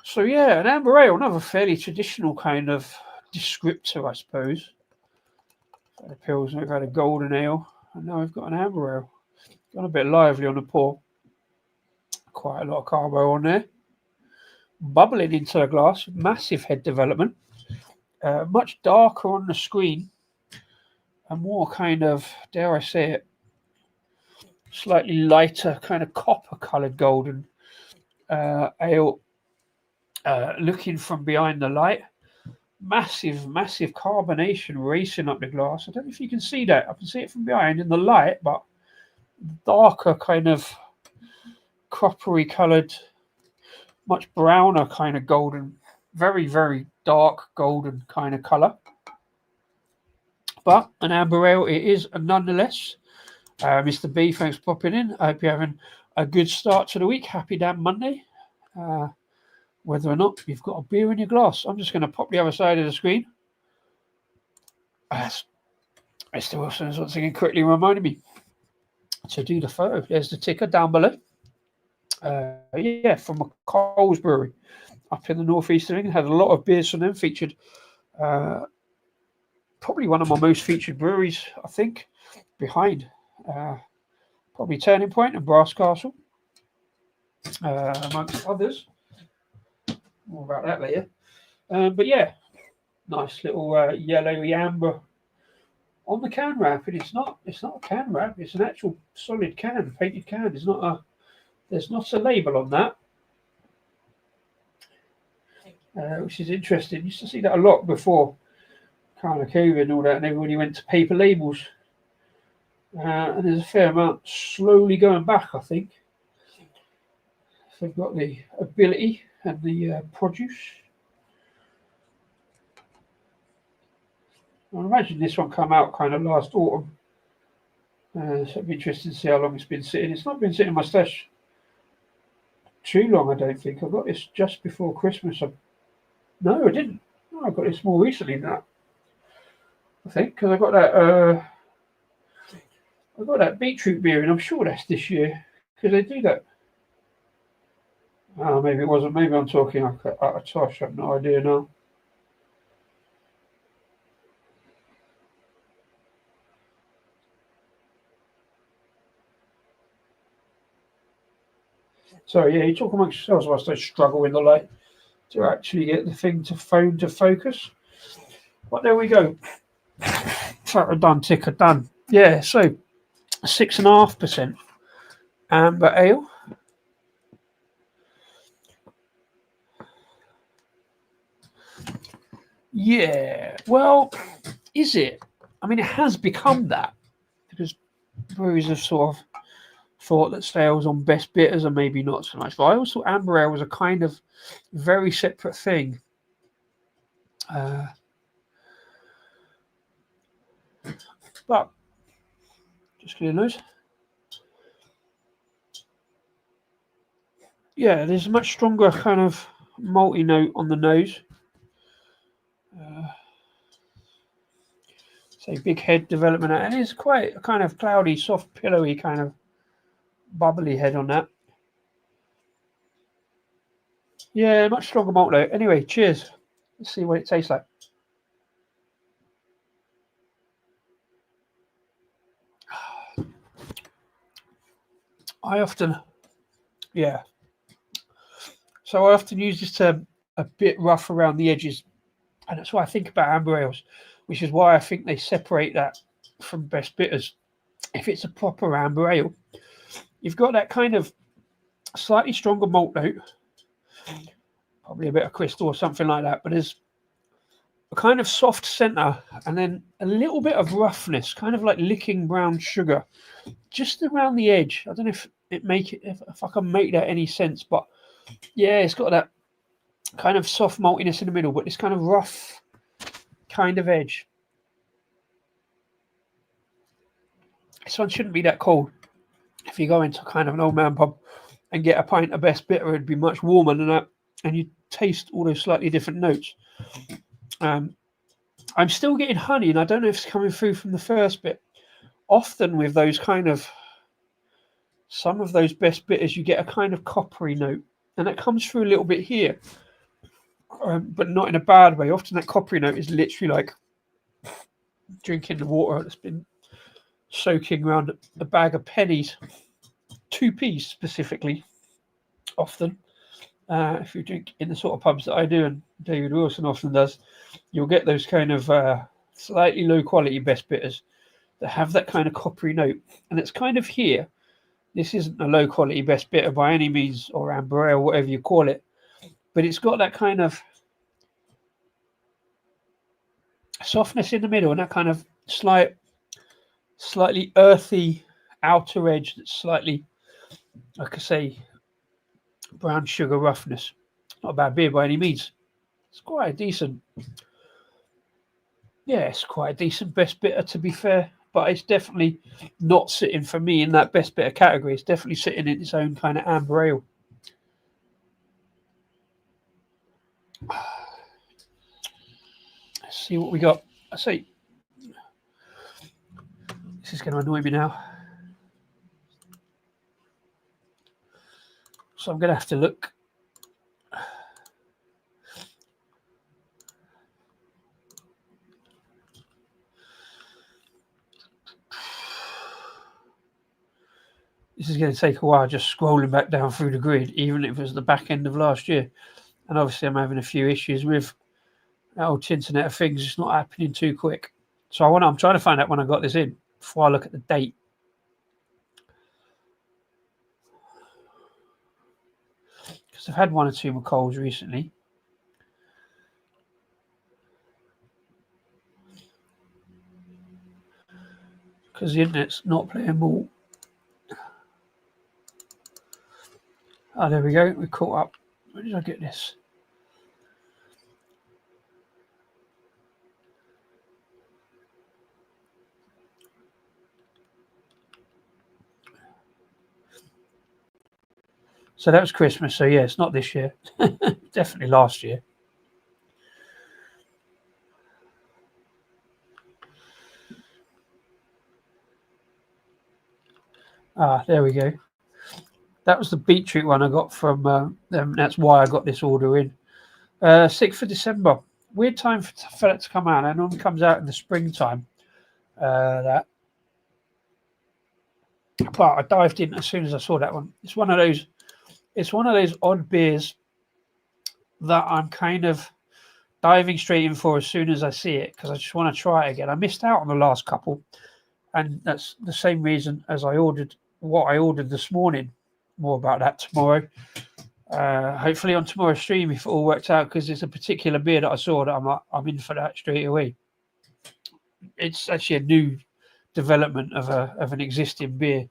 So yeah, an amber ale, another fairly traditional kind of descriptor, I suppose. We've had a Pilsner, we've had a golden ale, and now we've got an amber ale. Got a bit lively on the pour. Quite a lot of carbo on there. Bubbling into the glass, massive head development. Much darker on the screen, and more kind of, dare I say it, slightly lighter, kind of copper-coloured golden ale. Looking from behind the light, massive carbonation racing up the glass. I don't know if you can see that. I can see it from behind in the light, but darker kind of coppery coloured, much browner kind of golden, very dark golden kind of colour. But an amber ale it is nonetheless. Mr. B, thanks for popping in. I hope you're having a good start to the week. Happy damn Monday. Whether or not you've got a beer in your glass. I'm just going to pop the other side of the screen. Mr. Wilson is once again quickly reminding me to do the photo. There's the ticker down below. From McColls Brewery up in the northeast of England. Had a lot of beers from them featured. Probably one of my most featured breweries, I think. behind. Probably Turning Point and Brass Castle, amongst others. More about that later. But yeah, nice little yellowy amber on the can wrap. And it's not a can wrap. It's an actual solid can, painted can. There's not a label on that, which is interesting. Used to see that a lot before kind of COVID and all that, and everybody went to paper labels. And there's a fair amount slowly going back, I think. They've got the ability and the produce. I imagine this one come out kind of last autumn. So it'd be interesting to see how long it's been sitting. It's not been sitting in my stash too long, I don't think. I got this just before Christmas. No, I didn't. No, I got this more recently than that, I think, because I got that beetroot beer, and I'm sure that's this year because they do that. Oh, maybe it wasn't. Maybe I'm talking out of tosh. I have no idea now. So yeah, you talk amongst yourselves whilst I struggle with the light to actually get the thing to phone to focus. But there we go. Ticker done. Yeah, so 6.5% amber ale. Yeah, well, is it? I mean, it has become that because breweries have sort of thought that sales on best bitters are maybe not so much. But I also thought amber ale was a kind of very separate thing. But just clear nose. Yeah, there's a much stronger kind of malty note on the nose. Say big head development, and it's quite a kind of cloudy, soft, pillowy kind of bubbly head on that. Yeah, much stronger malt note. Anyway, cheers. Let's see what it tastes like. I often use this term a bit rough around the edges, and that's why I think about amber ales, which is why I think they separate that from best bitters. If it's a proper amber ale, you've got that kind of slightly stronger malt note, probably a bit of crystal or something like that, but there's a kind of soft center and then a little bit of roughness, kind of like licking brown sugar, just around the edge. I don't know if I can make that any sense, but yeah, it's got that kind of soft maltiness in the middle, but this kind of rough kind of edge. This one shouldn't be that cold. If you go into kind of an old man pub and get a pint of best bitter, it'd be much warmer than that, and you taste all those slightly different notes. I'm still getting honey, and I don't know if it's coming through from the first bit. Often with those kind of some of those best bitters, you get a kind of coppery note, and that comes through a little bit here, but not in a bad way. Often that coppery note is literally like drinking the water that's been soaking around a bag of pennies, 2p specifically. Often, if you drink in the sort of pubs that I do, and David Wilson often does, you'll get those kind of slightly low quality best bitters that have that kind of coppery note, and it's kind of here. This isn't a low quality best bitter by any means, or amber ale, whatever you call it, but it's got that kind of softness in the middle and that kind of slightly earthy outer edge that's slightly, like I say, brown sugar roughness. Not a bad beer by any means. It's quite a decent, it's quite a decent best bitter, to be fair, but it's definitely not sitting for me in that best bitter category. It's definitely sitting in its own kind of amber ale. Let's see what we got. I say, this is going to annoy me now. So I'm going to have to look. This is going to take a while just scrolling back down through the grid, even if it was the back end of last year. And obviously I'm having a few issues with that old Internet of Things. It's not happening too quick. So I'm trying to find out when I got this in before I look at the date. Because I've had 1 or 2 McColls recently. Because the internet's not playing ball. Oh, there we go. We're caught up. Where did I get this? So that was Christmas. So yeah, it's not this year. Definitely last year. Ah, there we go. That was the beetroot one I got from them. That's why I got this order in. 6th of December. Weird time for that to come out. It normally comes out in the springtime. But I dived in as soon as I saw that one. It's one of those odd beers that I'm kind of diving straight in for as soon as I see it because I just want to try it again. I missed out on the last couple, and that's the same reason as I ordered what I ordered this morning. More about that tomorrow. Hopefully on tomorrow's stream if it all works out, because it's a particular beer that I saw that I'm in for that straight away. It's actually a new development of an existing beer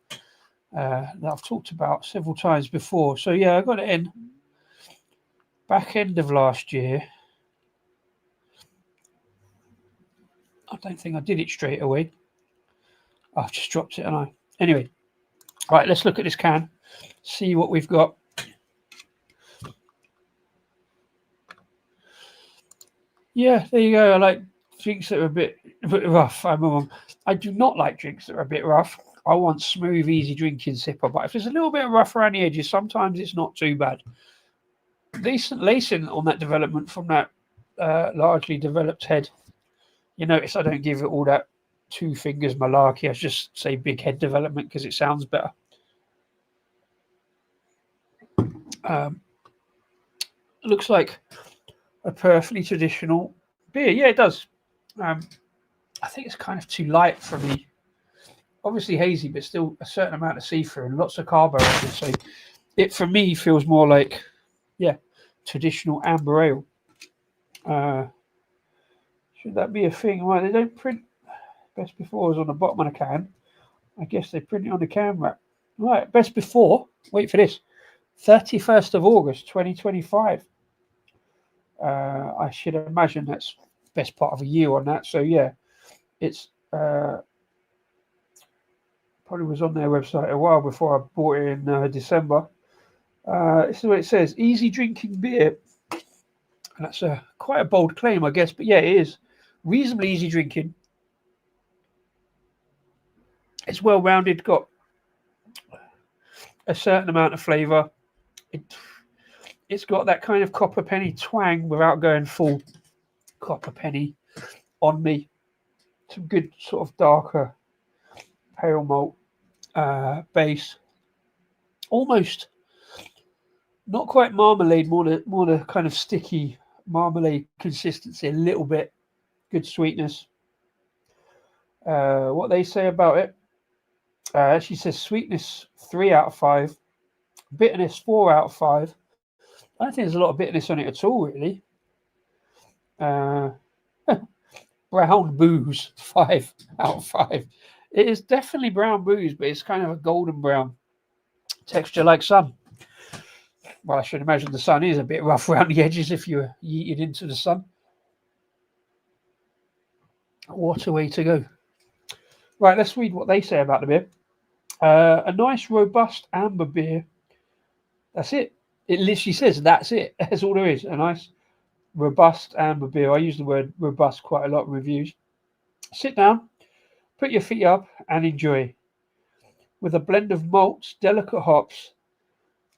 that I've talked about several times before. So yeah, I got it in back end of last year. I don't think I did it straight away. I've just dropped it, and I anyway. Right, let's look at this can, see what we've got. Yeah, there you go. I like drinks that are a bit rough. I do not like drinks that are a bit rough. I want smooth, easy drinking sipper. But if there's a little bit rough around the edges, sometimes it's not too bad. Decent lacing on that development from that largely developed head. You notice I don't give it all that 2 fingers malarkey. I just say big head development because it sounds better. Looks like a perfectly traditional beer. Yeah, it does. I think it's kind of too light for me. Obviously hazy, but still a certain amount of see-through and lots of carbo. So it, for me, feels more like, yeah, traditional amber ale. Should that be a thing? Well, they don't print best befores on the bottom of the can. I guess they print it on the can wrap. Right, best before. Wait for this. 31st of August, 2025. I should imagine that's best part of a year on that. So yeah, it's probably was on their website a while before I bought it in December. This is what it says: easy drinking beer. And that's quite a bold claim, I guess, but yeah, it is reasonably easy drinking. It's well rounded, got a certain amount of flavour. It's got that kind of copper penny twang without going full copper penny on me. Some good sort of darker pale malt base. Almost not quite marmalade, more the kind of sticky marmalade consistency, a little bit. Good sweetness. What they say about it, she says sweetness 3 out of 5, bitterness 4 out of 5. I don't think there's a lot of bitterness on it at all, really. Brown booze 5 out of 5. It is definitely brown booze, but it's kind of a golden brown texture like sun. Well, I should imagine the sun is a bit rough around the edges if you yeet it into the sun. What a way to go. Right, let's read what they say about the beer. A nice, robust amber beer. That's it. It literally says that's it. That's all there is. A nice, robust amber beer. I use the word robust quite a lot in reviews. Sit down, put your feet up, and enjoy. With a blend of malts, delicate hops,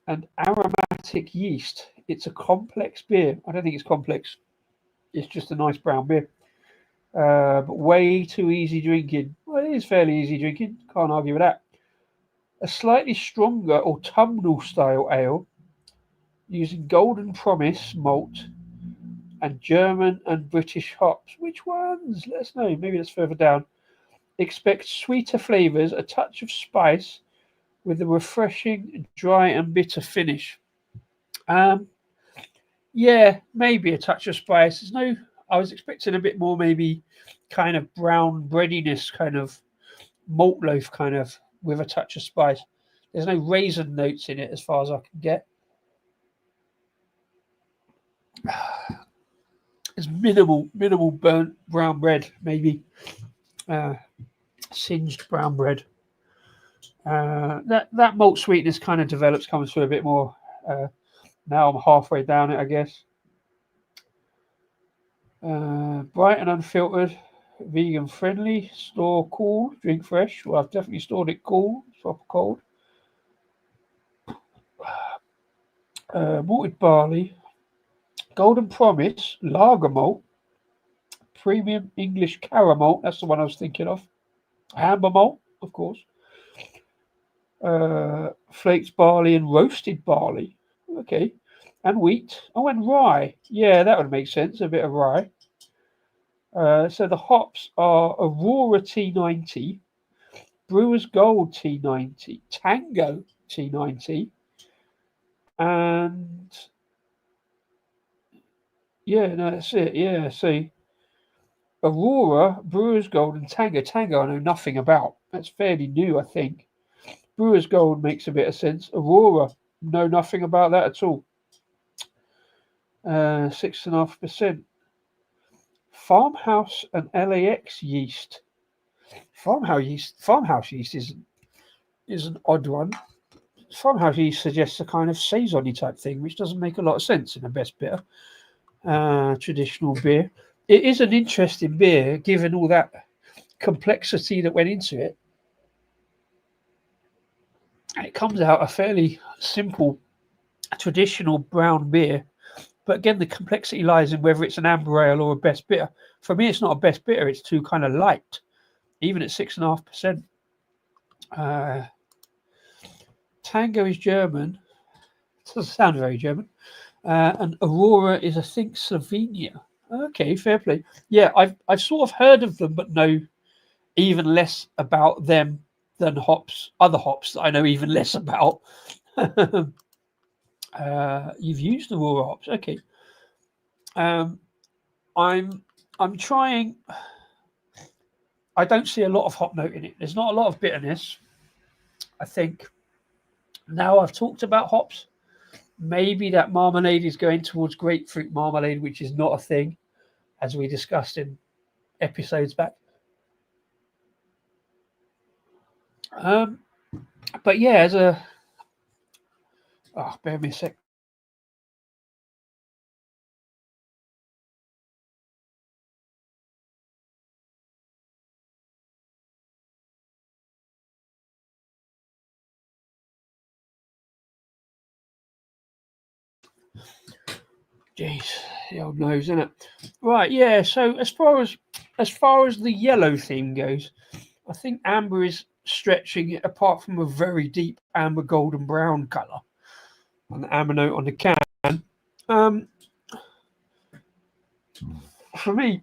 and aromatic yeast, it's a complex beer. I don't think it's complex. It's just a nice brown beer. But way too easy drinking. Well, it is fairly easy drinking. Can't argue with that. A slightly stronger autumnal style ale using Golden Promise malt and German and British hops. Which ones? Let us know. Maybe that's further down. Expect sweeter flavors, a touch of spice, with a refreshing, dry and bitter finish. Um, yeah, maybe a touch of spice. There's no. I was expecting a bit more, maybe, kind of brown breadiness, kind of malt loaf, kind of with a touch of spice. There's no raisin notes in it, as far as I can get. There's minimal burnt brown bread, maybe uh, singed brown bread. That malt sweetness kind of develops, comes through a bit more. Now I'm halfway down it, I guess. Bright and unfiltered, vegan friendly, store cool, drink fresh. Well, I've definitely stored it cool, proper cold. Malted barley, golden promise, lager malt, premium English caramel. That's the one I was thinking of. Amber malt, of course. Flaked barley and roasted barley. Okay. And wheat. Oh, and rye. Yeah, that would make sense. A bit of rye. So the hops are Aurora T90, Brewer's Gold T90, Tango T90, and yeah, no, that's it. Yeah, see, Aurora, Brewer's Gold, and Tango. Tango, I know nothing about. That's fairly new, I think. Brewer's Gold makes a bit of sense. Aurora, know nothing about that at all. 6.5%. Farmhouse and LAX yeast. Farmhouse yeast is an odd one. Farmhouse yeast suggests a kind of saison type thing, which doesn't make a lot of sense in a best bitter traditional beer. It is an interesting beer, given all that complexity that went into it. And it comes out a fairly simple, traditional brown beer. But again, the complexity lies in whether it's an amber ale or a best bitter. For me, it's not a best bitter; it's too kind of light, even at 6.5%. Tango is German. It doesn't sound very German. And Aurora is, I think, Slovenia. Okay, fair play. Yeah, I've sort of heard of them, but know even less about them than other hops that I know even less about. You've used Aurora hops, okay. I'm trying. I don't see a lot of hop note in it. There's not a lot of bitterness. I think now I've talked about hops, maybe that marmalade is going towards grapefruit marmalade, which is not a thing, as we discussed in episodes back. But yeah, as a bear me a sec. Jeez, the old nose, isn't it? Right, yeah. So as far as the yellow theme goes, I think amber is stretching it apart from a very deep amber golden brown colour and the amber note on the can. Um, for me,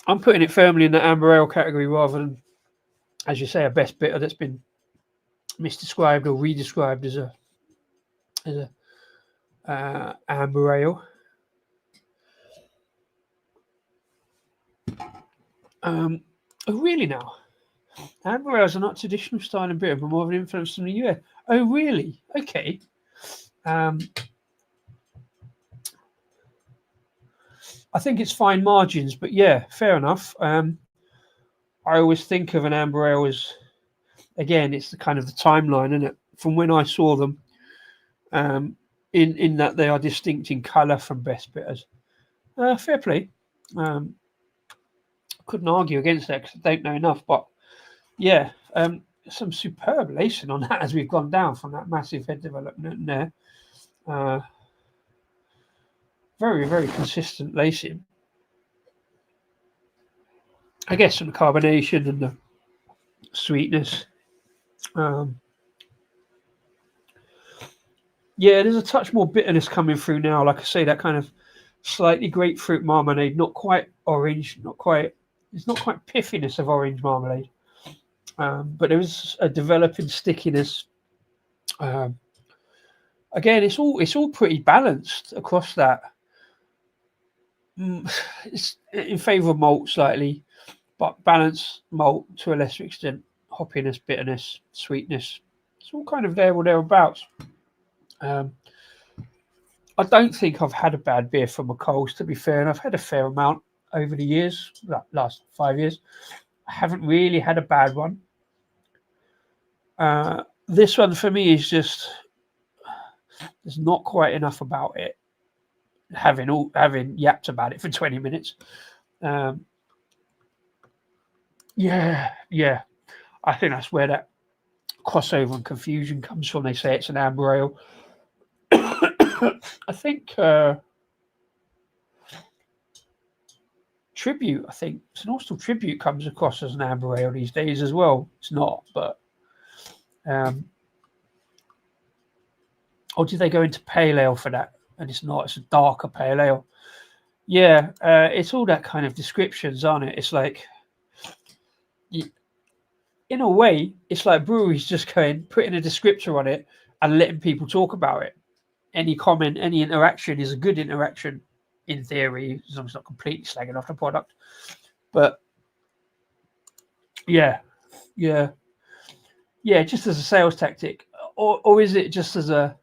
I'm putting it firmly in the amber ale category rather than, as you say, a best bitter that's been misdescribed or redescribed as a amber ale. Oh, really now? Amber ales are not traditional style in Britain, but more of an influence from the US. Oh, really? Okay. Um, I think it's fine margins, but yeah, fair enough. I always think of an amber ale as, again, it's the kind of the timeline, isn't it? From when I saw them, in that they are distinct in colour from best bitters. Fair play. Um, couldn't argue against that because I don't know enough, but yeah, some superb lacing on that as we've gone down from that massive head development there. Uh, very consistent lacing. I guess some carbonation and the sweetness. Yeah, there's a touch more bitterness coming through now. Like I say, that kind of slightly grapefruit marmalade, not quite orange, not quite. It's not quite piffiness of orange marmalade, but there is a developing stickiness. Um, Again, it's all pretty balanced across that. It's in favour of malt slightly, but balanced malt to a lesser extent. Hoppiness, bitterness, sweetness. It's all kind of there or thereabouts. Um, I don't think I've had a bad beer from McColls, to be fair, and I've had a fair amount over the years, like last 5 years. I haven't really had a bad one. This one for me is just there's not quite enough about it. Having yapped about it for 20 minutes. Um, yeah, I think that's where that crossover and confusion comes from. They say it's an amber ale. I think Tribute. I think St Austell Tribute comes across as an amber ale these days as well. It's not, but or did they go into pale ale for that? And it's not. It's a darker pale ale. Yeah, it's all that kind of descriptions, aren't it? It's like, in a way, it's like breweries just going, putting a descriptor on it and letting people talk about it. Any comment, any interaction is a good interaction in theory, as long as it's not completely slagging off the product. But yeah, just as a sales tactic, or is it just as a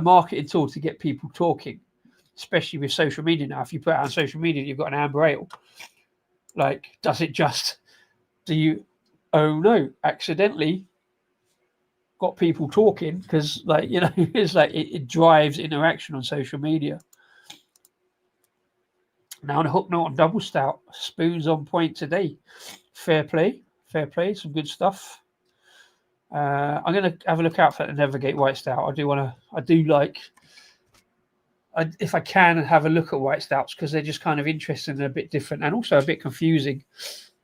marketing tool to get people talking? Especially with social media now, if you put it on social media, you've got an amber ale. Like, does it just? Do you? Oh no! Accidentally got people talking because, like, it's like it drives interaction on social media. Now, the Hook Norton Double Stout, spoons on point today. Fair play, some good stuff. I'm going to have a look out for the Nevergate White Stout. I do like, if I can, have a look at White Stouts because they're just kind of interesting and a bit different and also a bit confusing.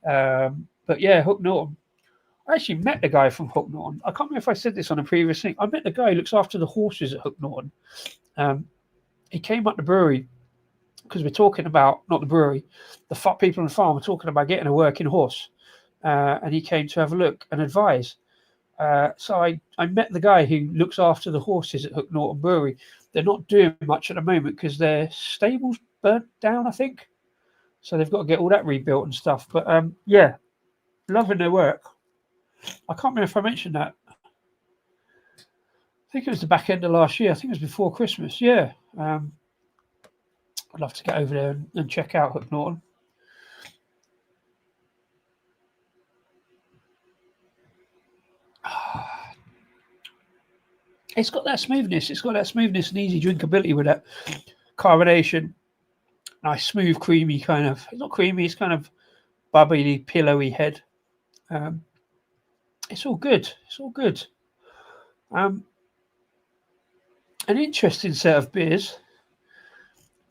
But yeah, Hook Norton. I actually met the guy from Hook Norton. I can't remember if I said this on a previous thing. I met the guy who looks after the horses at Hook Norton. He came up the brewery because we're talking about, not the brewery, the people on the farm were talking about getting a working horse. And he came to have a look and advise. So I met the guy who looks after the horses at Hook Norton Brewery. They're not doing much at the moment because their stable's burnt down, I think. So they've got to get all that rebuilt and stuff. But yeah, loving their work. I can't remember if I mentioned that. I think it was the back end of last year. I think it was before Christmas. Yeah. I'd love to get over there and check out Hook Norton. It's got that smoothness. It's got that smoothness and easy drinkability with that carbonation. Nice, smooth, creamy kind of. It's not creamy. It's kind of bubbly, pillowy head. It's all good. It's all good. An interesting set of beers.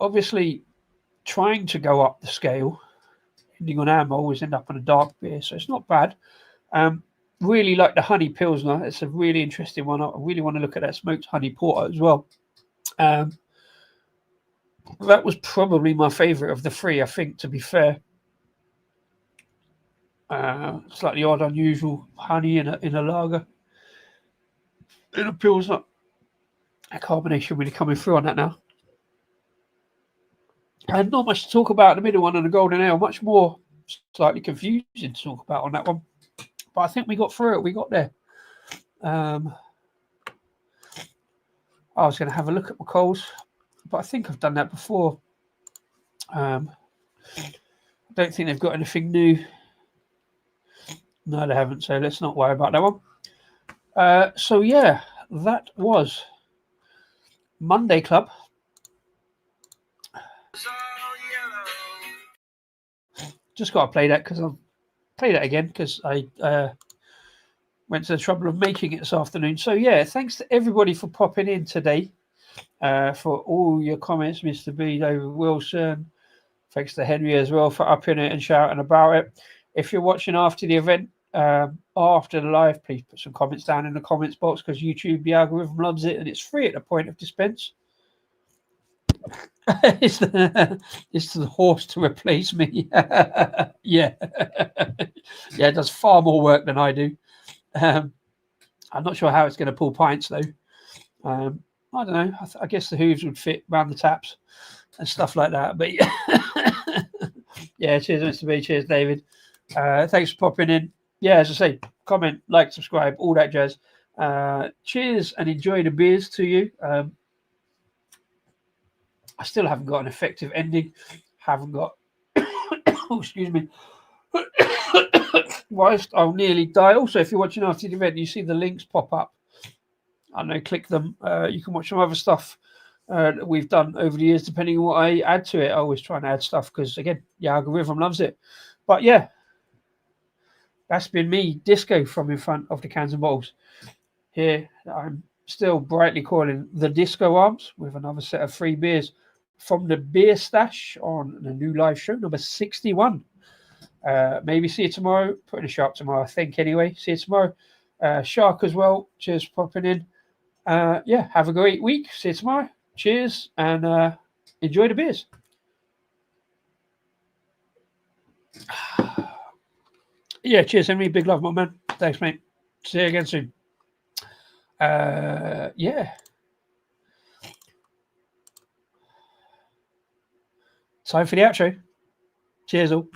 Obviously, trying to go up the scale. Ending on amber, always end up on a dark beer, so it's not bad. Really like the honey Pilsner. It's a really interesting one. I really want to look at that smoked honey porter as well. That was probably my favourite of the three, I think, to be fair. Slightly odd, unusual honey in a lager. In a Pilsner. That carbonation really coming through on that now. And not much to talk about in the middle one and the golden ale. Much more slightly confusing to talk about on that one. But I think we got through it. We got there. I was going to have a look at McColls, but I think I've done that before. I don't think they've got anything new. No, they haven't. So let's not worry about that one. So yeah, that was Monday Club. Just got to play that because I'll play that again because I went to the trouble of making it this afternoon. So yeah, thanks to everybody for popping in today, for all your comments, Mr. B, David Wilson. Thanks to Henry as well for upping it and shouting about it. If you're watching after the event, after the live, please put some comments down in the comments box because YouTube, the algorithm loves it, and it's free at the point of dispense. It's the horse to replace me. Yeah. Yeah, it does far more work than I do. I'm not sure how it's going to pull pints, though. I don't know. I guess the hooves would fit around the taps and stuff like that. But yeah, yeah, cheers, Mr. B. Cheers, David. Thanks for popping in. Yeah, as I say, comment, like, subscribe, all that jazz. Cheers and enjoy the beers to you. I still haven't got an effective ending. Haven't got. Oh, excuse me. Whilst I'll nearly die. Also, if you're watching after the event, you see the links pop up. I know, click them. You can watch some other stuff that we've done over the years, depending on what I add to it. I always try and add stuff because, again, the algorithm loves it. But yeah, that's been me, Disco, from in front of the cans and bottles. Here, I'm still brightly calling the Disco Arms with another set of free beers from the Beer Stash on the new live show, number 61. Maybe see you tomorrow. Put in a shark tomorrow, I think, anyway. See you tomorrow. Shark as well. Cheers for popping in. Yeah, have a great week. See you tomorrow. Cheers and enjoy the beers. Yeah, cheers, Henry. Big love, my man. Thanks, mate. See you again soon. Yeah. Time for the outro. Cheers all.